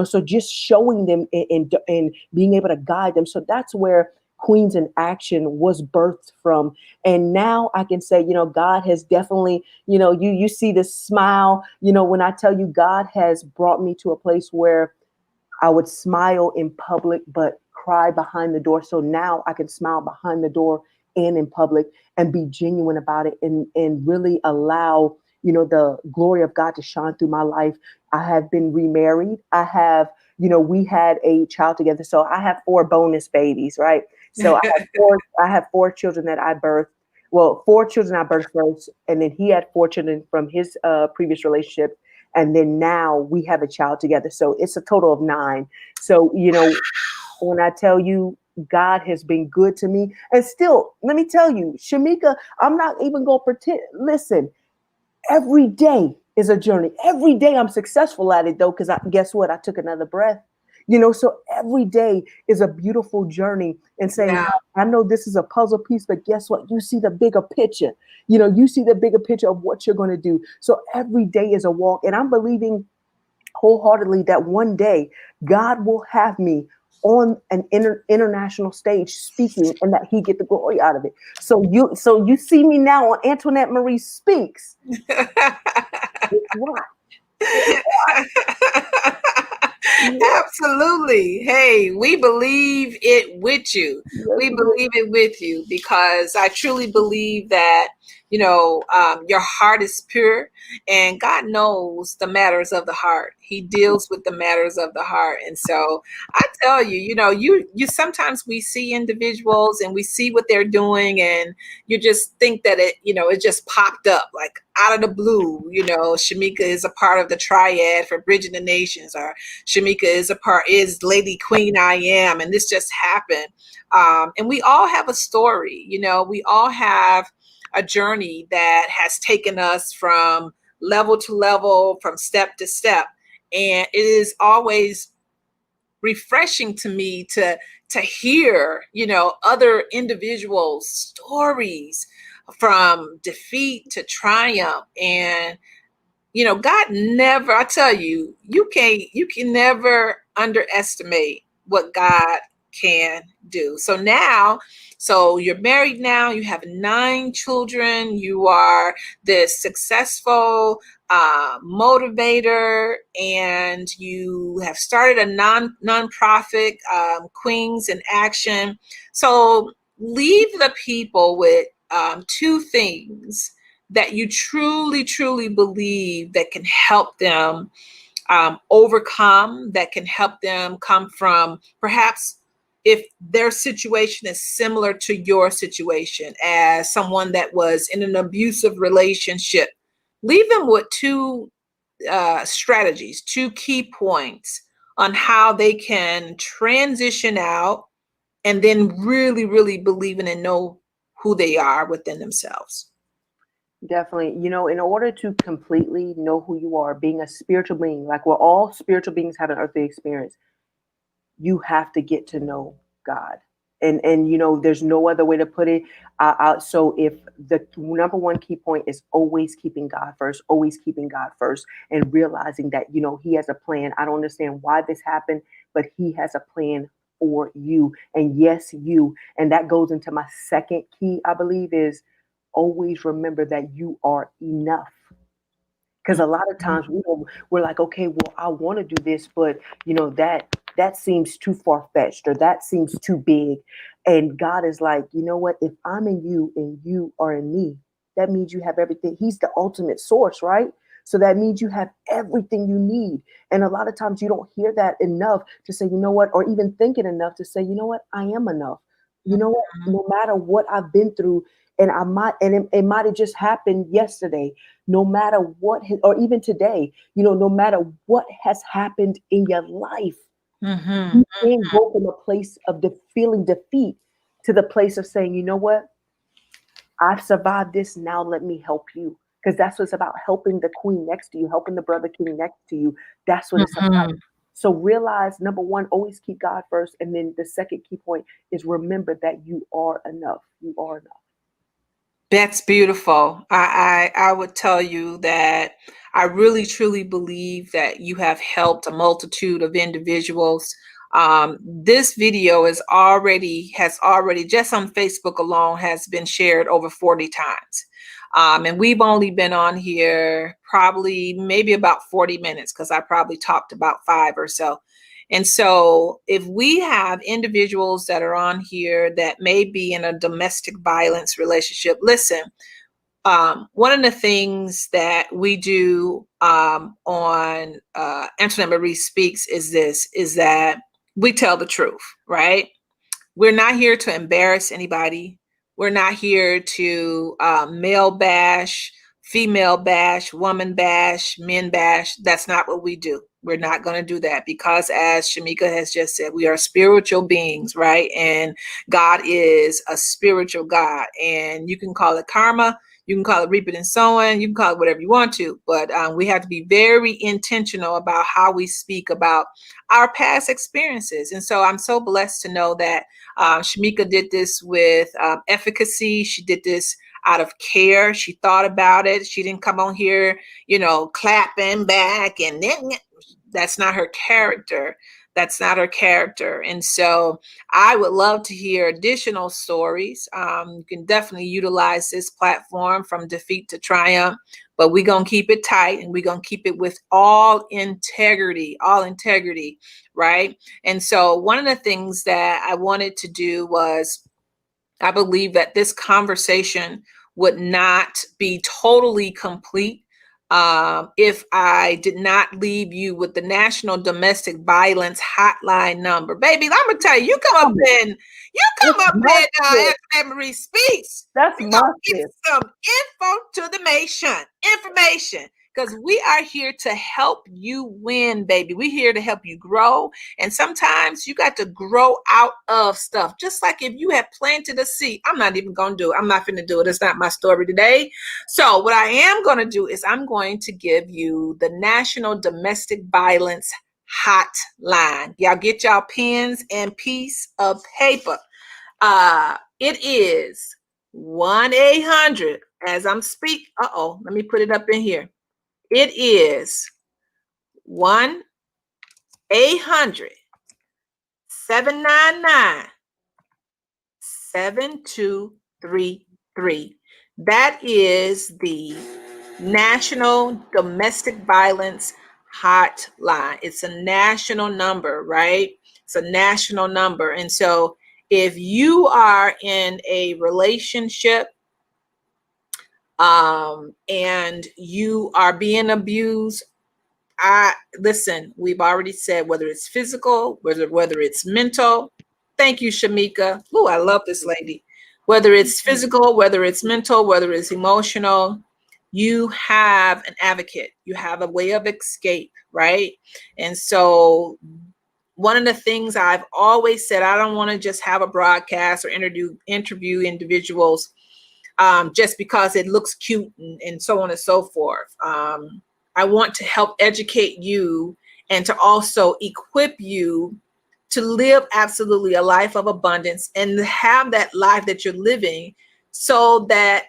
So just showing them and being able to guide them. So that's where Queens in Action was birthed from. And now I can say, God has definitely, you see this smile, when I tell you, God has brought me to a place where I would smile in public, but cry behind the door. So now I can smile behind the door and in public and be genuine about it, and really allow, the glory of God to shine through my life. I have been remarried. I have, we had a child together. So I have 4 bonus babies, right? So I have four children that I birthed. Well, 4 children I birthed first, and then he had 4 children from his previous relationship. And then now we have a child together. So it's a total of 9. So, when I tell you God has been good to me, and still, let me tell you, Shameka, I'm not even going to pretend. Listen, every day is a journey. Every day I'm successful at it, though, because guess what? I took another breath. So every day is a beautiful journey and saying, Yeah. God, I know this is a puzzle piece, but guess what? You see the bigger picture. You see the bigger picture of what you're going to do. So every day is a walk. And I'm believing wholeheartedly that one day God will have me on an international stage speaking and that he get the glory out of it. So you see me now on Antoinette Marie Speaks. It's right. Absolutely. Hey, we believe it with you. Yes, We yes, believe it with you because I truly believe that, your heart is pure and God knows the matters of the heart. He deals with the matters of the heart. And so I tell you, you sometimes we see individuals and we see what they're doing and you just think that it just popped up like out of the blue. Shameka is a part of the triad for Bridging the Nations, or Shameka is Lady Queen I Am, and this just happened. And we all have a story, we all have a journey that has taken us from level to level, from step to step. And it is always refreshing to me to hear, other individuals' stories from defeat to triumph. And God never, I tell you, you can never underestimate what God can do. So you're married now, you have 9 children, you are this successful motivator, and you have started a nonprofit, Queens in Action. So leave the people with 2 things that you truly, truly believe that can help them overcome, that can help them come from, perhaps if their situation is similar to your situation as someone that was in an abusive relationship. Leave them with 2 strategies, 2 key points on how they can transition out and then really, really believe in and know who they are within themselves. definitely. In order to completely know who you are, being a spiritual being, like we're all spiritual beings have an earthly experience, you have to get to know God. And there's no other way to put it. So if the number one key point is always keeping God first, and realizing that He has a plan. I don't understand why this happened, but He has a plan for you. And yes, you. And that goes into my second key, I believe, is always remember that you are enough. Because a lot of times we're like, okay, well, I want to do this, but that seems too far fetched, or that seems too big. And God is like, you know what? If I'm in you and you are in me, that means you have everything. He's the ultimate source, right? So that means you have everything you need. And a lot of times you don't hear that enough to say, you know what, or even think it enough to say, you know what, I am enough. You know what? No matter what I've been through, and it might have just happened yesterday. No matter what, or even today, no matter what has happened in your life, Mm-hmm. you can't go from a place of feeling defeat to the place of saying, you know what, I've survived this. Now let me help you. Because that's what it's about, helping the queen next to you, helping the brother king next to you. That's what it's about. So realize, number one, always keep God first. And then the second key point is remember that you are enough. You are enough. That's beautiful. I would tell you that I really truly believe that you have helped a multitude of individuals. This video has already just on Facebook alone has been shared over 40 times. And we've only been on here probably maybe about 40 minutes because I probably talked about 5 or so. And so if we have individuals that are on here that may be in a domestic violence relationship, listen, one of the things that we do on Antoinette Marie Speaks is that we tell the truth, right? We're not here to embarrass anybody. We're not here to male bash, female bash, woman bash, men bash. That's not what we do. We're not going to do that because, as Shameka has just said, we are spiritual beings, right? And God is a spiritual God. And you can call it karma. You can call it reaping and sowing. You can call it whatever you want to, but we have to be very intentional about how we speak about our past experiences. And so I'm so blessed to know that Shameka did this with efficacy. She did this out of care. She thought about it. She didn't come on here, clapping back, and then that's not her character. That's not her character. And so I would love to hear additional stories. You can definitely utilize this platform from defeat to triumph, but we're going to keep it tight, and we're going to keep it with all integrity, right? And so one of the things that I wanted to do was, I believe that this conversation would not be totally complete if I did not leave you with the National Domestic Violence Hotline number. Baby, I'm gonna tell you, you come up and Marie speaks. That's We're gonna massive. get some info to the information, because we are here to help you win, baby. We're here to help you grow. And sometimes you got to grow out of stuff. Just like if you have planted a seed. I'm not even going to do it. I'm not going to do it. It's not my story today. So what I am going to do is I'm going to give you the National Domestic Violence Hotline. Y'all get y'all pens and piece of paper. It is 1-800, as I'm speaking. Let me put it up in here. It is 1-800-799-7233. That is the National Domestic Violence Hotline. It's a national number, right? It's a national number. And so if you are in a relationship and you are being abused, listen, we've already said, whether it's physical, whether it's mental. Thank you, Shameka. Oh, I love this lady. Whether it's physical, whether it's mental, whether it's emotional, you have an advocate. You have a way of escape, right? And so one of the things I've always said, I don't want to just have a broadcast or interview individuals just because it looks cute and so on and so forth. I want to help educate you and to also equip you to live absolutely a life of abundance and have that life that you're living so that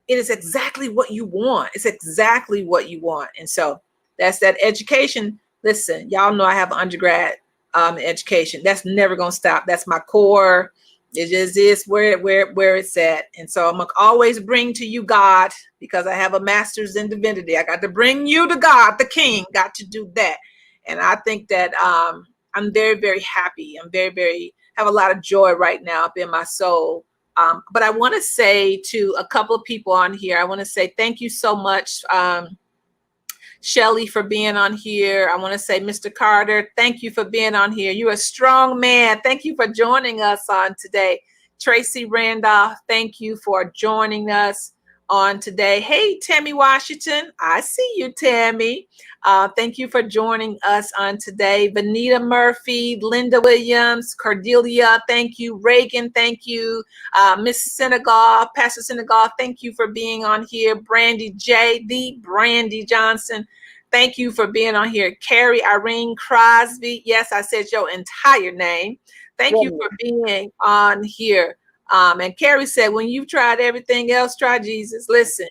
it is exactly what you want. It's exactly what you want. And so that's that education. Listen, y'all know I have undergrad education. That's never going to stop. That's my core. It just is where it's at. And so I'm going to always bring to you God, because I have a master's in divinity. I got to bring you to God, the King. Got to do that. And I think that I'm very, very happy. I'm very, very, have a lot of joy right now up in my soul. But I want to say to a couple of people on here, I want to say thank you so much, Shelly, for being on here. I want to say, Mr. Carter, thank you for being on here. You're a strong man. Thank you for joining us on today. Tracie Randolph, thank you for joining us on today. Hey, Tammy Washington, I see you, Tammy. Thank you for joining us on today. Vanita Murphy, Linda Williams, Cordelia, thank you. Reagan, thank you. Miss Senegal, Pastor Senegal, thank you for being on here. Brandy J, the Brandy Johnson, thank you for being on here. Carrie Irene Crosby, yes, I said your entire name. Thank you for being on here. And Carrie said, when you've tried everything else, try Jesus. Listen,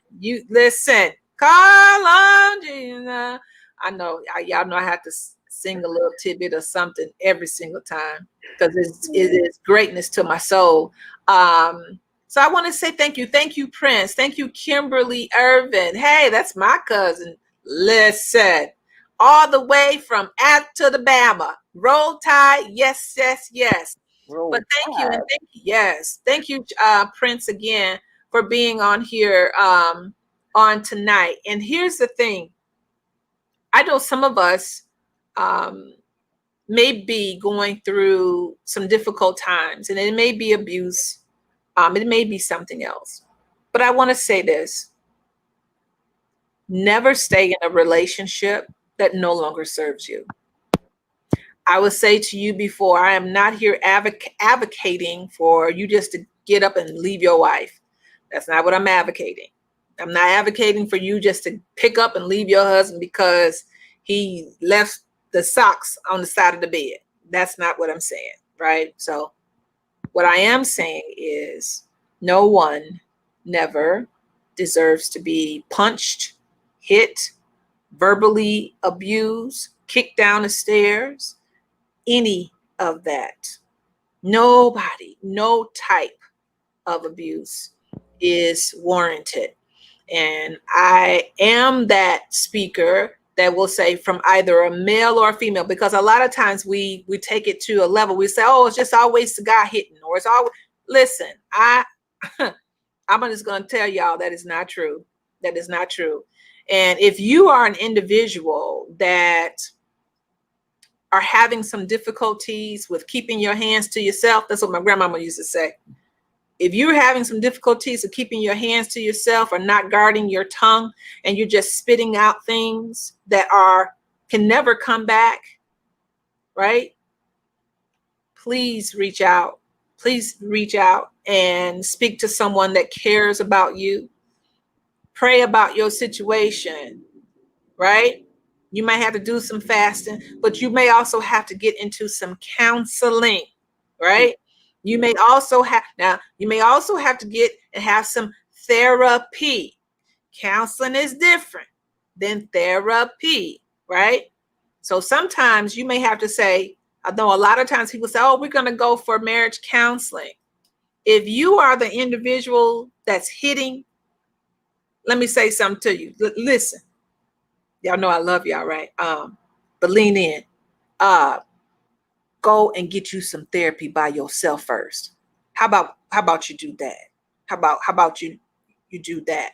call on Jesus. I know, y'all know I have to sing a little tidbit or something every single time, because it is greatness to my soul. So I want to say thank you. Thank you, Prince. Thank you, Kimberly Irvin. Hey, that's my cousin. Listen, all the way from to the Bama. Roll Tide. Yes, yes, yes. But thank you. And thank you. Yes. Thank you, Prince, again, for being on here on tonight. And here's the thing. I know some of us may be going through some difficult times, and it may be abuse. It may be something else. But I want to say this. Never stay in a relationship that no longer serves you. I would say to you before, I am not here advocating for you just to get up and leave your wife. That's not what I'm advocating. I'm not advocating for you just to pick up and leave your husband because he left the socks on the side of the bed. That's not what I'm saying, right? So what I am saying is no one never deserves to be punched, hit, verbally abused, kicked down the stairs, any of that. Nobody, no type of abuse is warranted. And I am that speaker that will say from either a male or a female, because a lot of times we take it to a level. We say, oh, it's just always the guy hitting, or it's always, listen, I'm just going to tell y'all that is not true. That is not true. And if you are an individual that are having some difficulties with keeping your hands to yourself, that's what my grandmama used to say. If you're having some difficulties of keeping your hands to yourself or not guarding your tongue, and you're just spitting out things that can never come back, right? Please reach out. Please reach out and speak to someone that cares about you. Pray about your situation, right? You might have to do some fasting, but you may also have to get into some counseling, right? You may also have to get and have some therapy. Counseling is different than therapy, right? So sometimes you may have to say, I know a lot of times people say, oh, we're going to go for marriage counseling. If you are the individual that's hitting, let me say something to you. Listen, y'all know I love y'all, right? But lean in. Go and get you some therapy by yourself first. How about you do that? How about you do that?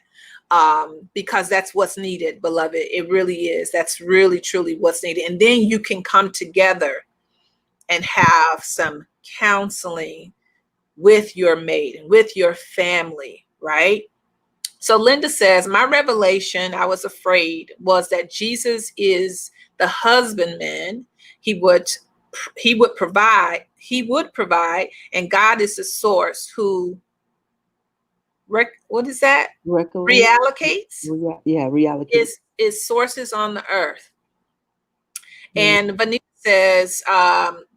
Because that's what's needed, beloved. It really is. That's really, truly what's needed. And then you can come together and have some counseling with your mate and with your family, right? So Linda says, my revelation, I was afraid, was that Jesus is the husbandman. He would provide, and God is the source who what is that? Reallocates. Reallocates. Is sources on the earth. And Vanessa says,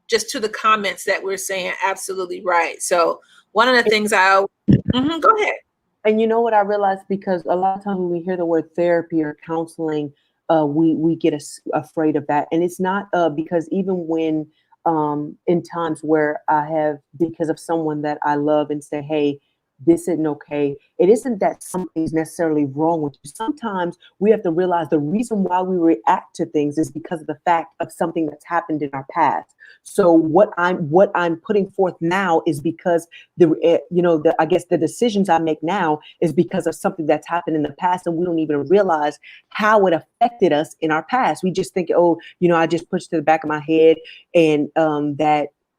just to the comments that we're saying, absolutely right. So one of the things go ahead. And you know what I realized, because a lot of times when we hear the word therapy or counseling, we get afraid of that. And it's not because even when in times where I have, because of someone that I love and say, hey, this isn't okay, it isn't that something's necessarily wrong with you. Sometimes we have to realize the reason why we react to things is because of the fact of something that's happened in our past. So what I'm putting forth now is because I guess the decisions I make now is because of something that's happened in the past, and we don't even realize how it affected us in our past. We just think, oh, I just pushed to the back of my head, and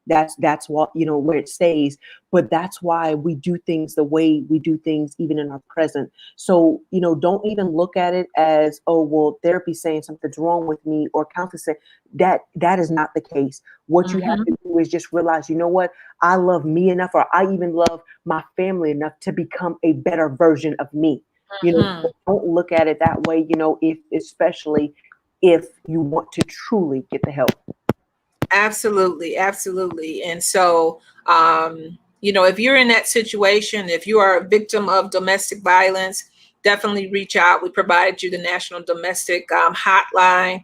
that's what, where it stays. But that's why we do things the way we do things even in our present. So, don't even look at it as, oh, well, therapy saying something's wrong with me, or counseling saying that is not the case. What you have to do is just realize, you know what, I love me enough, or I even love my family enough to become a better version of me. Don't look at it that way, especially if you want to truly get the help. Absolutely. Absolutely. And so, if you're in that situation, if you are a victim of domestic violence, definitely reach out. We provided you the National Domestic Hotline.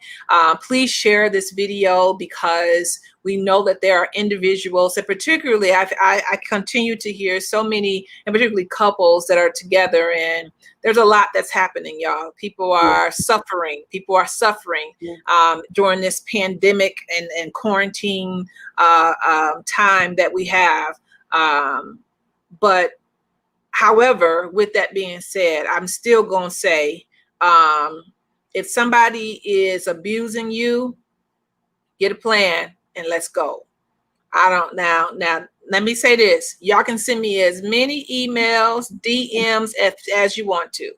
Please share this video, because we know that there are individuals, and particularly I continue to hear so many, and particularly couples that are together, and there's a lot that's happening, y'all. People are suffering. During this pandemic and quarantine time that we have. But however, with that being said, I'm still going to say, if somebody is abusing you, get a plan and let's go. Now, let me say this. Y'all can send me as many emails, DMs as you want to.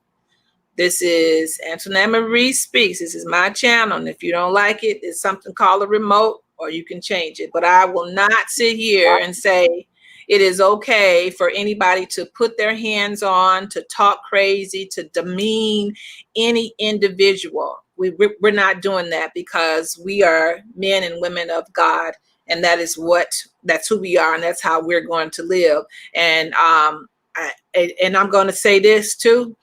This is Antoinette Marie Speaks. This is my channel. And if you don't like it, it's something called a remote, or you can change it. But I will not sit here and say, It is okay for anybody to put their hands on, to talk crazy, to demean any individual. We're not doing that, because we are men and women of God, and that's who we are, and that's how we're going to live. And I'm going to say this too,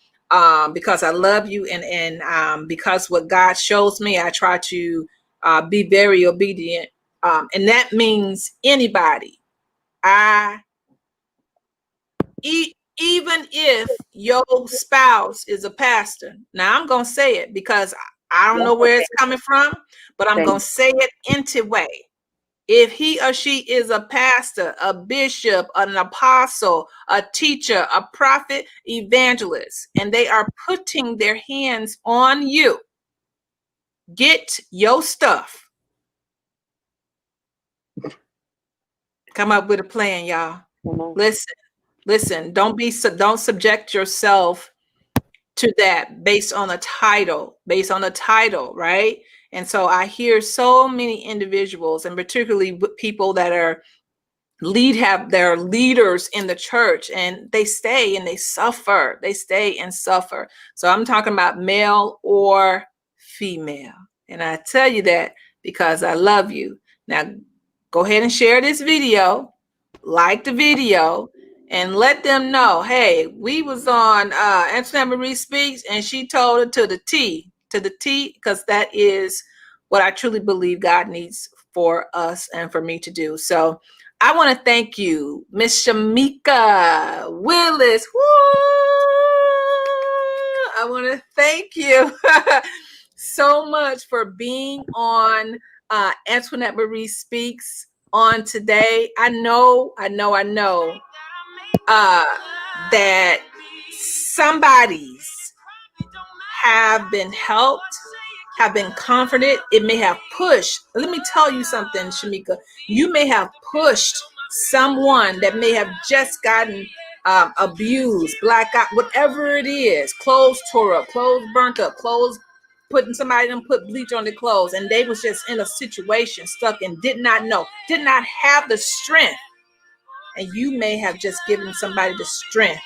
because I love you, and because what God shows me, I try to be very obedient, and that means anybody. Even if your spouse is a pastor. Now I'm gonna say it because I don't know where it's coming from, but I'm gonna say it anyway. If he or she is a pastor, a bishop, an apostle, a teacher, a prophet, evangelist, and they are putting their hands on you, get your stuff. Come up with a plan, y'all. Listen, don't subject yourself to that based on a title, right? And so I hear so many individuals, and particularly people that are they're leaders in the church, and they stay and they suffer. So I'm talking about male or female. And I tell you that because I love you. Now, go ahead and share this video, like the video, and let them know, hey, we was on Antoinette Marie Speaks, and she told it to the T, because that is what I truly believe God needs for us and for me to do. So I want to thank you, Miss Shameka Willis. Woo! I want to thank you so much for being on Antoinette Marie Speaks on today. I know that somebody's have been helped, have been comforted. It may have pushed. Let me tell you something, Shameka. You may have pushed someone that may have just gotten abused, blackout, whatever it is, clothes tore up, clothes burnt up, clothes somebody put bleach on their clothes, and they was just in a situation stuck and did not have the strength. And you may have just given somebody the strength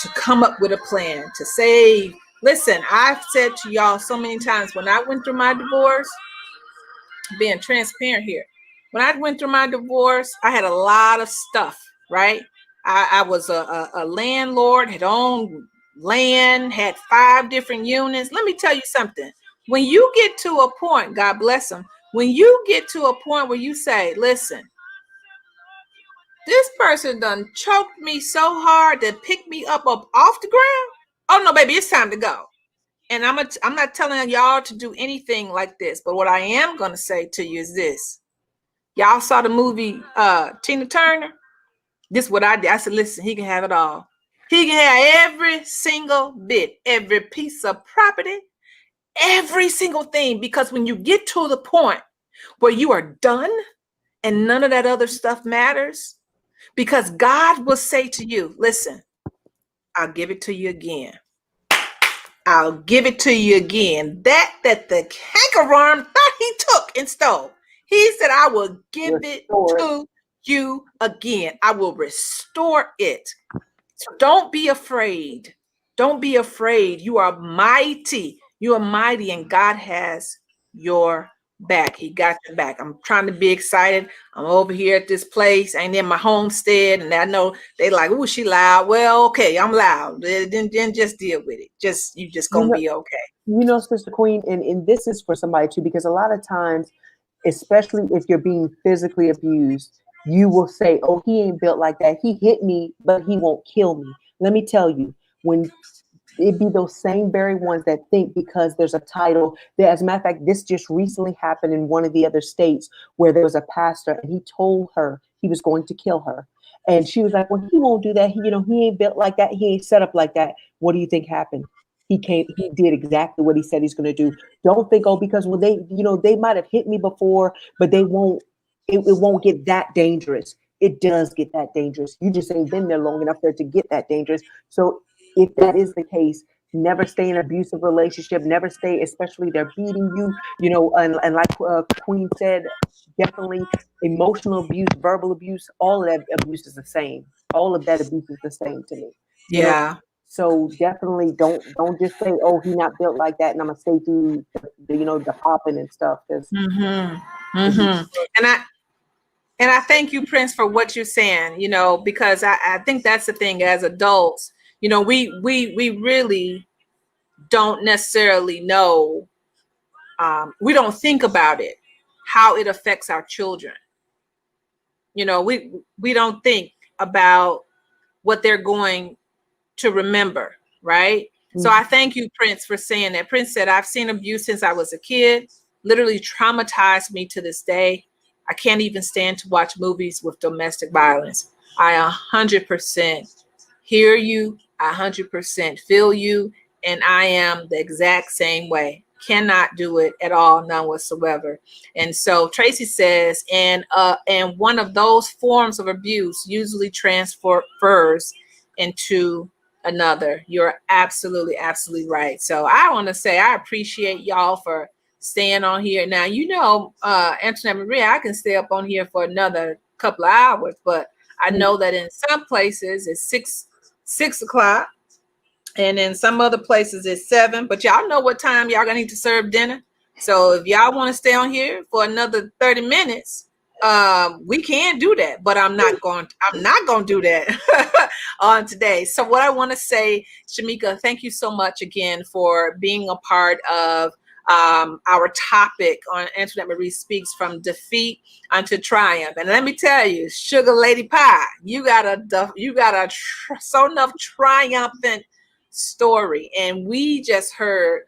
to come up with a plan to save. Listen, I've said to y'all so many times, when I went through my divorce, being transparent here, when I went through my divorce, I had a lot of stuff, right? I was a landlord, had owned land, had 5 different units. Let me tell you something. When you get to a point, God bless them, when you get to a point where you say, listen, this person done choked me so hard to pick me up off the ground. Oh no, baby, it's time to go. And I'm not telling y'all to do anything like this, but what I am going to say to you is this. Y'all saw the movie Tina Turner? This is what I did. I said, listen, he can have it all. He can have every single bit, every piece of property, every single thing. Because when you get to the point where you are done and none of that other stuff matters, because God will say to you, listen, I'll give it to you again. I'll give it to you again. That the cankerworm thought he took and stole. He said, I will give it to you again. I will restore it. So don't be afraid. Don't be afraid. You are mighty. You are mighty, and God has your back. He got your back. I'm trying to be excited. I'm over here at this place. I ain't in my homestead, and I know they like, oh, she loud. Well, okay, I'm loud. Then just deal with it. You just gonna be okay. You know, Sister Queen, and this is for somebody too, because a lot of times, especially if you're being physically abused, you will say, oh, he ain't built like that. He hit me, but he won't kill me. Let me tell you, when it be those same very ones that think because there's a title. As a matter of fact, this just recently happened in one of the other states where there was a pastor and he told her he was going to kill her. And she was like, well, he won't do that. He ain't built like that. He ain't set up like that. What do you think happened? He did exactly what he said he's going to do. Don't think, oh, because well, they might have hit me before, but it won't get that dangerous. It does get that dangerous. You just ain't been there long enough for it to get that dangerous. So if that is the case, Never stay in an abusive relationship. Never stay, especially they're beating you, you know, and like Queen said, definitely emotional abuse, verbal abuse, all of that abuse is the same. All of that abuse is the same to me, you know. Yeah. So definitely don't just say, oh, he not built like that, and I'm gonna stay through the you know, the popping and stuff. Because Mm-hmm. Mm-hmm. And I thank you, Prince, for what you're saying, you know, because I think that's the thing as adults, you know, we really don't necessarily know, we don't think about it, how it affects our children. You know, we don't think about what they're going to remember, right? So I thank you, Prince, for saying that. Prince said, I've seen abuse since I was a kid, literally traumatized me to this day. I can't even stand to watch movies with domestic violence. I 100% hear you. I 100% feel you. And I am the exact same way. Cannot do it at all, none whatsoever. And so Tracie says, and one of those forms of abuse usually transfers into another. You're absolutely, absolutely right. So I want to say I appreciate y'all for staying on here. Now, you know, Antoinette Maria, I can stay up on here for another couple of hours, but I know that in some places it's six o'clock, and in some other places it's 7. But y'all know what time y'all gonna need to serve dinner. So if y'all want to stay on here for another 30 minutes, we can do that. But I'm not going to do that on today. So what I want to say, Shameka, thank you so much again for being a part of our topic on Antoinette Marie Speaks from Defeat unto Triumph. And let me tell you, Sugar Lady Pie, you got a so enough triumphant story, and we just heard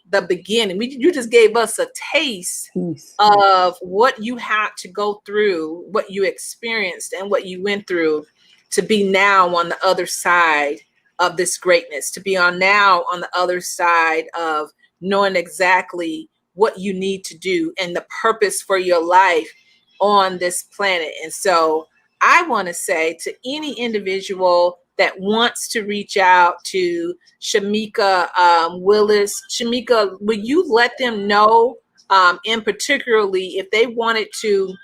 the beginning. You just gave us a taste of what you had to go through, what you experienced, and what you went through to be now on the other side of this greatness, to be now on the other side of knowing exactly what you need to do and the purpose for your life on this planet. And so I want to say to any individual that wants to reach out to Shameka Willis, Shameka, will you let them know, in particularly if they want to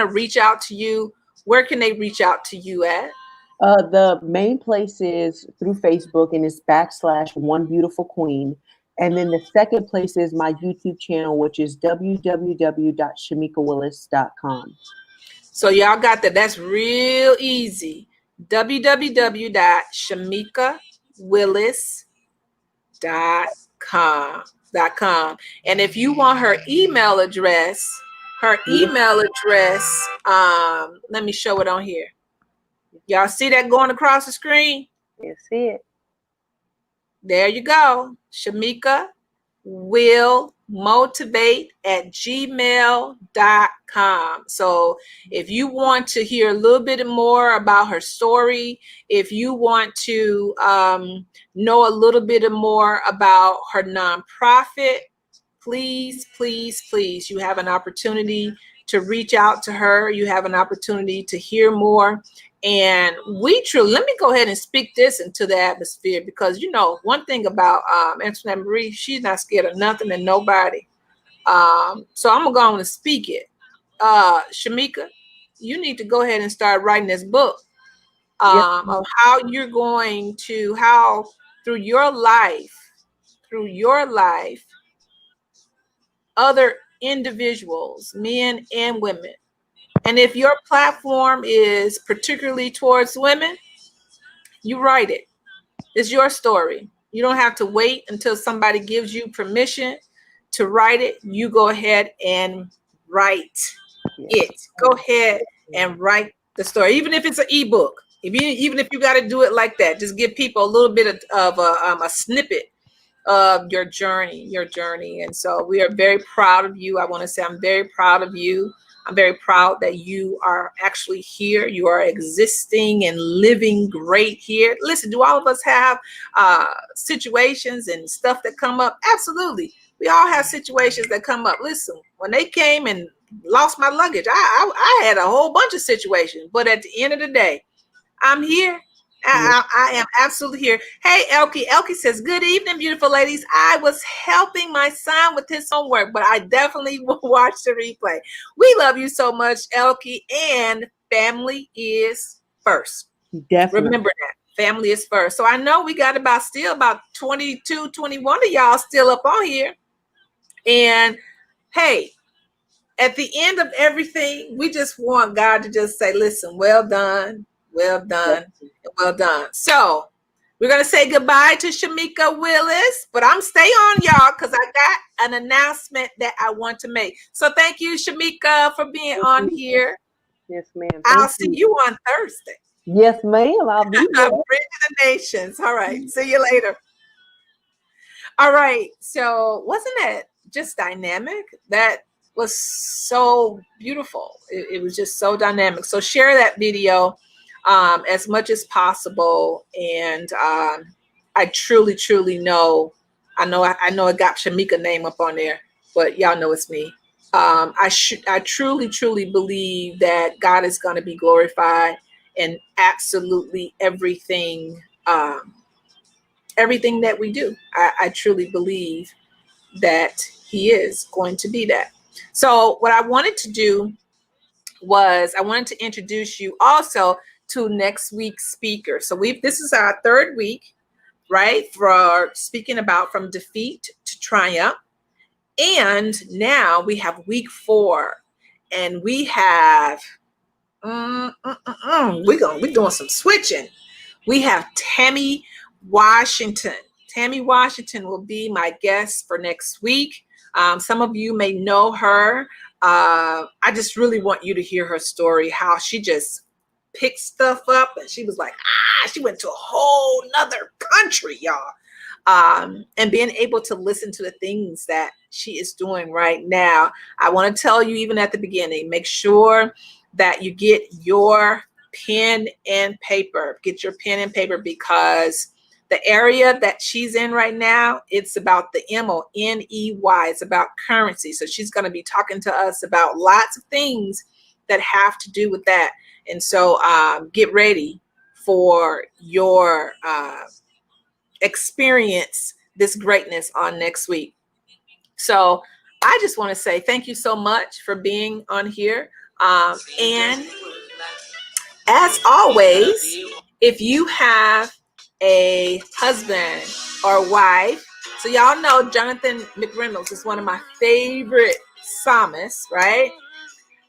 reach out to you, where can they reach out to you at? The main place is through Facebook, and it's / One Beautiful Queen. And then the second place is my YouTube channel, which is www.shamekawillis.com. So y'all got that. That's real easy. www.shamekawillis.com. And if you want her email address, let me show it on here. Y'all see that going across the screen? You see it. There you go. Shameka will motivate at gmail.com. So if you want to hear a little bit more about her story, if you want to know a little bit more about her nonprofit, please, you have an opportunity to reach out to her. You have an opportunity to hear more. And let me go ahead and speak this into the atmosphere, because, you know, one thing about Antoinette Marie, she's not scared of nothing and nobody. So I'm going to go on and speak it. Shameka, you need to go ahead and start writing this book of how you're going to, through your life, other individuals, men and women. And if your platform is particularly towards women, you write it. It's your story. You don't have to wait until somebody gives you permission to write it. You go ahead and write it. Go ahead and write the story, even if it's an ebook. Even if you got to do it like that, just give people a little bit of a snippet of your journey. And so we are very proud of you. I want to say I'm very proud of you. I'm very proud that you are actually here. You are existing and living great here. Listen, do all of us have situations and stuff that come up? Absolutely. We all have situations that come up. Listen, when they came and lost my luggage, I had a whole bunch of situations. But at the end of the day, I'm here. Yes. I am absolutely here. Hey, Elkie. Elkie says, good evening, beautiful ladies. I was helping my son with his homework, but I definitely will watch the replay. We love you so much, Elkie, and family is first. Definitely. Remember that. Family is first. So I know we got still about 22, 21 of y'all still up on here. And hey, at the end of everything, we just want God to just say, listen, well done, well done, and well done. So we're going to say goodbye to Shameka Willis, but I'm stay on y'all because I got an announcement that I want to make. So thank you, Shameka, for being on here. Yes, ma'am. I'll see you on Thursday. Yes, ma'am. I'll be there. Bridge of the Nations. All right. See you later. All right. So wasn't that just dynamic? That was so beautiful. It was just so dynamic. So share that video as much as possible. And I truly, truly know, I know it got Shameka name up on there, but y'all know it's me. I truly, truly believe that God is going to be glorified in absolutely everything. Everything that we do. I truly believe that he is going to be that. So what I wanted to do was I wanted to introduce you also to next week's speaker. So this is our third week, right? For speaking about from defeat to triumph. And now we have week 4 and we have, we're doing some switching. We have Tammy Washington. Tammy Washington will be my guest for next week. Some of you may know her. I just really want you to hear her story, how she just picked stuff up and she was like, she went to a whole nother country, y'all. And being able to listen to the things that she is doing right now. I want to tell you, even at the beginning, make sure that you get your pen and paper. Get your pen and paper because the area that she's in right now, it's about the MONEY. It's about currency. So she's going to be talking to us about lots of things that have to do with that. And so get ready for your experience this greatness on next week. So I just want to say thank you so much for being on here. And as always, if you have a husband or wife, so y'all know Jonathan McReynolds is one of my favorite psalmists, right?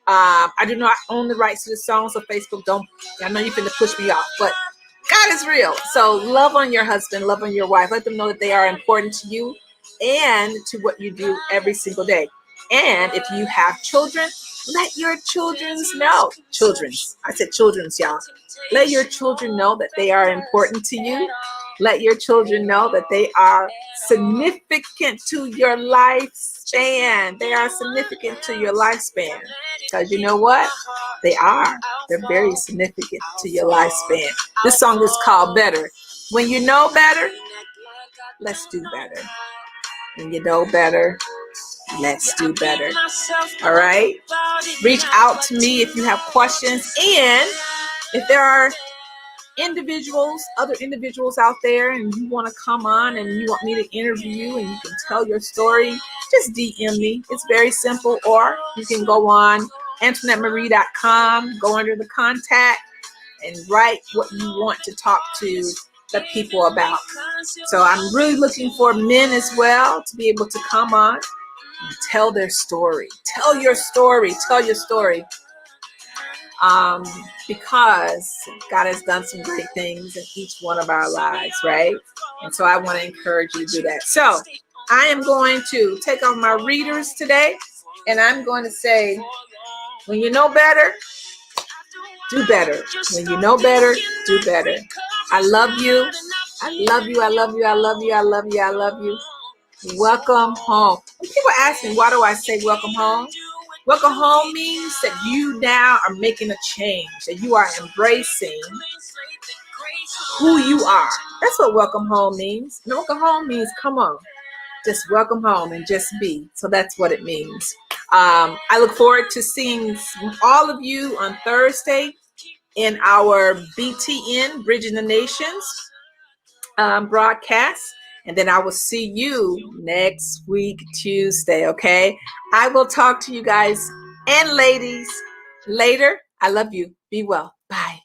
I do not own the rights to the song, so Facebook don't, I know you're finna push me off, but God is real. So love on your husband, love on your wife. Let them know that they are important to you and to what you do every single day. And if you have children, let your children's know. Children's. I said children's, y'all. Let your children know that they are important to you. Let your children know that they are significant to your lifespan. They are significant to your lifespan. Because you know what? They are. They're very significant to your lifespan. This song is called Better. When you know better, let's do better. When you know better, let's do better. All right? Reach out to me if you have questions. And if there are other individuals out there, and you want to come on and you want me to interview you and you can tell your story, just DM me. It's very simple. Or you can go on AntoinetteMarie.com, go under the contact, and write what you want to talk to the people about. So I'm really looking for men as well to be able to come on and tell their story. Tell your story. Tell your story. Because God has done some great things in each one of our lives, right? And so I want to encourage you to do that. So I am going to take off my readers today, and I'm going to say, when you know better, do better. When you know better, do better. I love you. I love you. I love you. I love you. I love you. I love you. Welcome home. When people ask me, why do I say welcome home? Welcome home means that you now are making a change, that you are embracing who you are. That's what welcome home means. And welcome home means, come on, just welcome home and just be. So that's what it means. I look forward to seeing all of you on Thursday. in our BTN, Bridging the Nations broadcast. And then I will see you next week, Tuesday. Okay. I will talk to you guys and ladies later. I love you. Be well. Bye.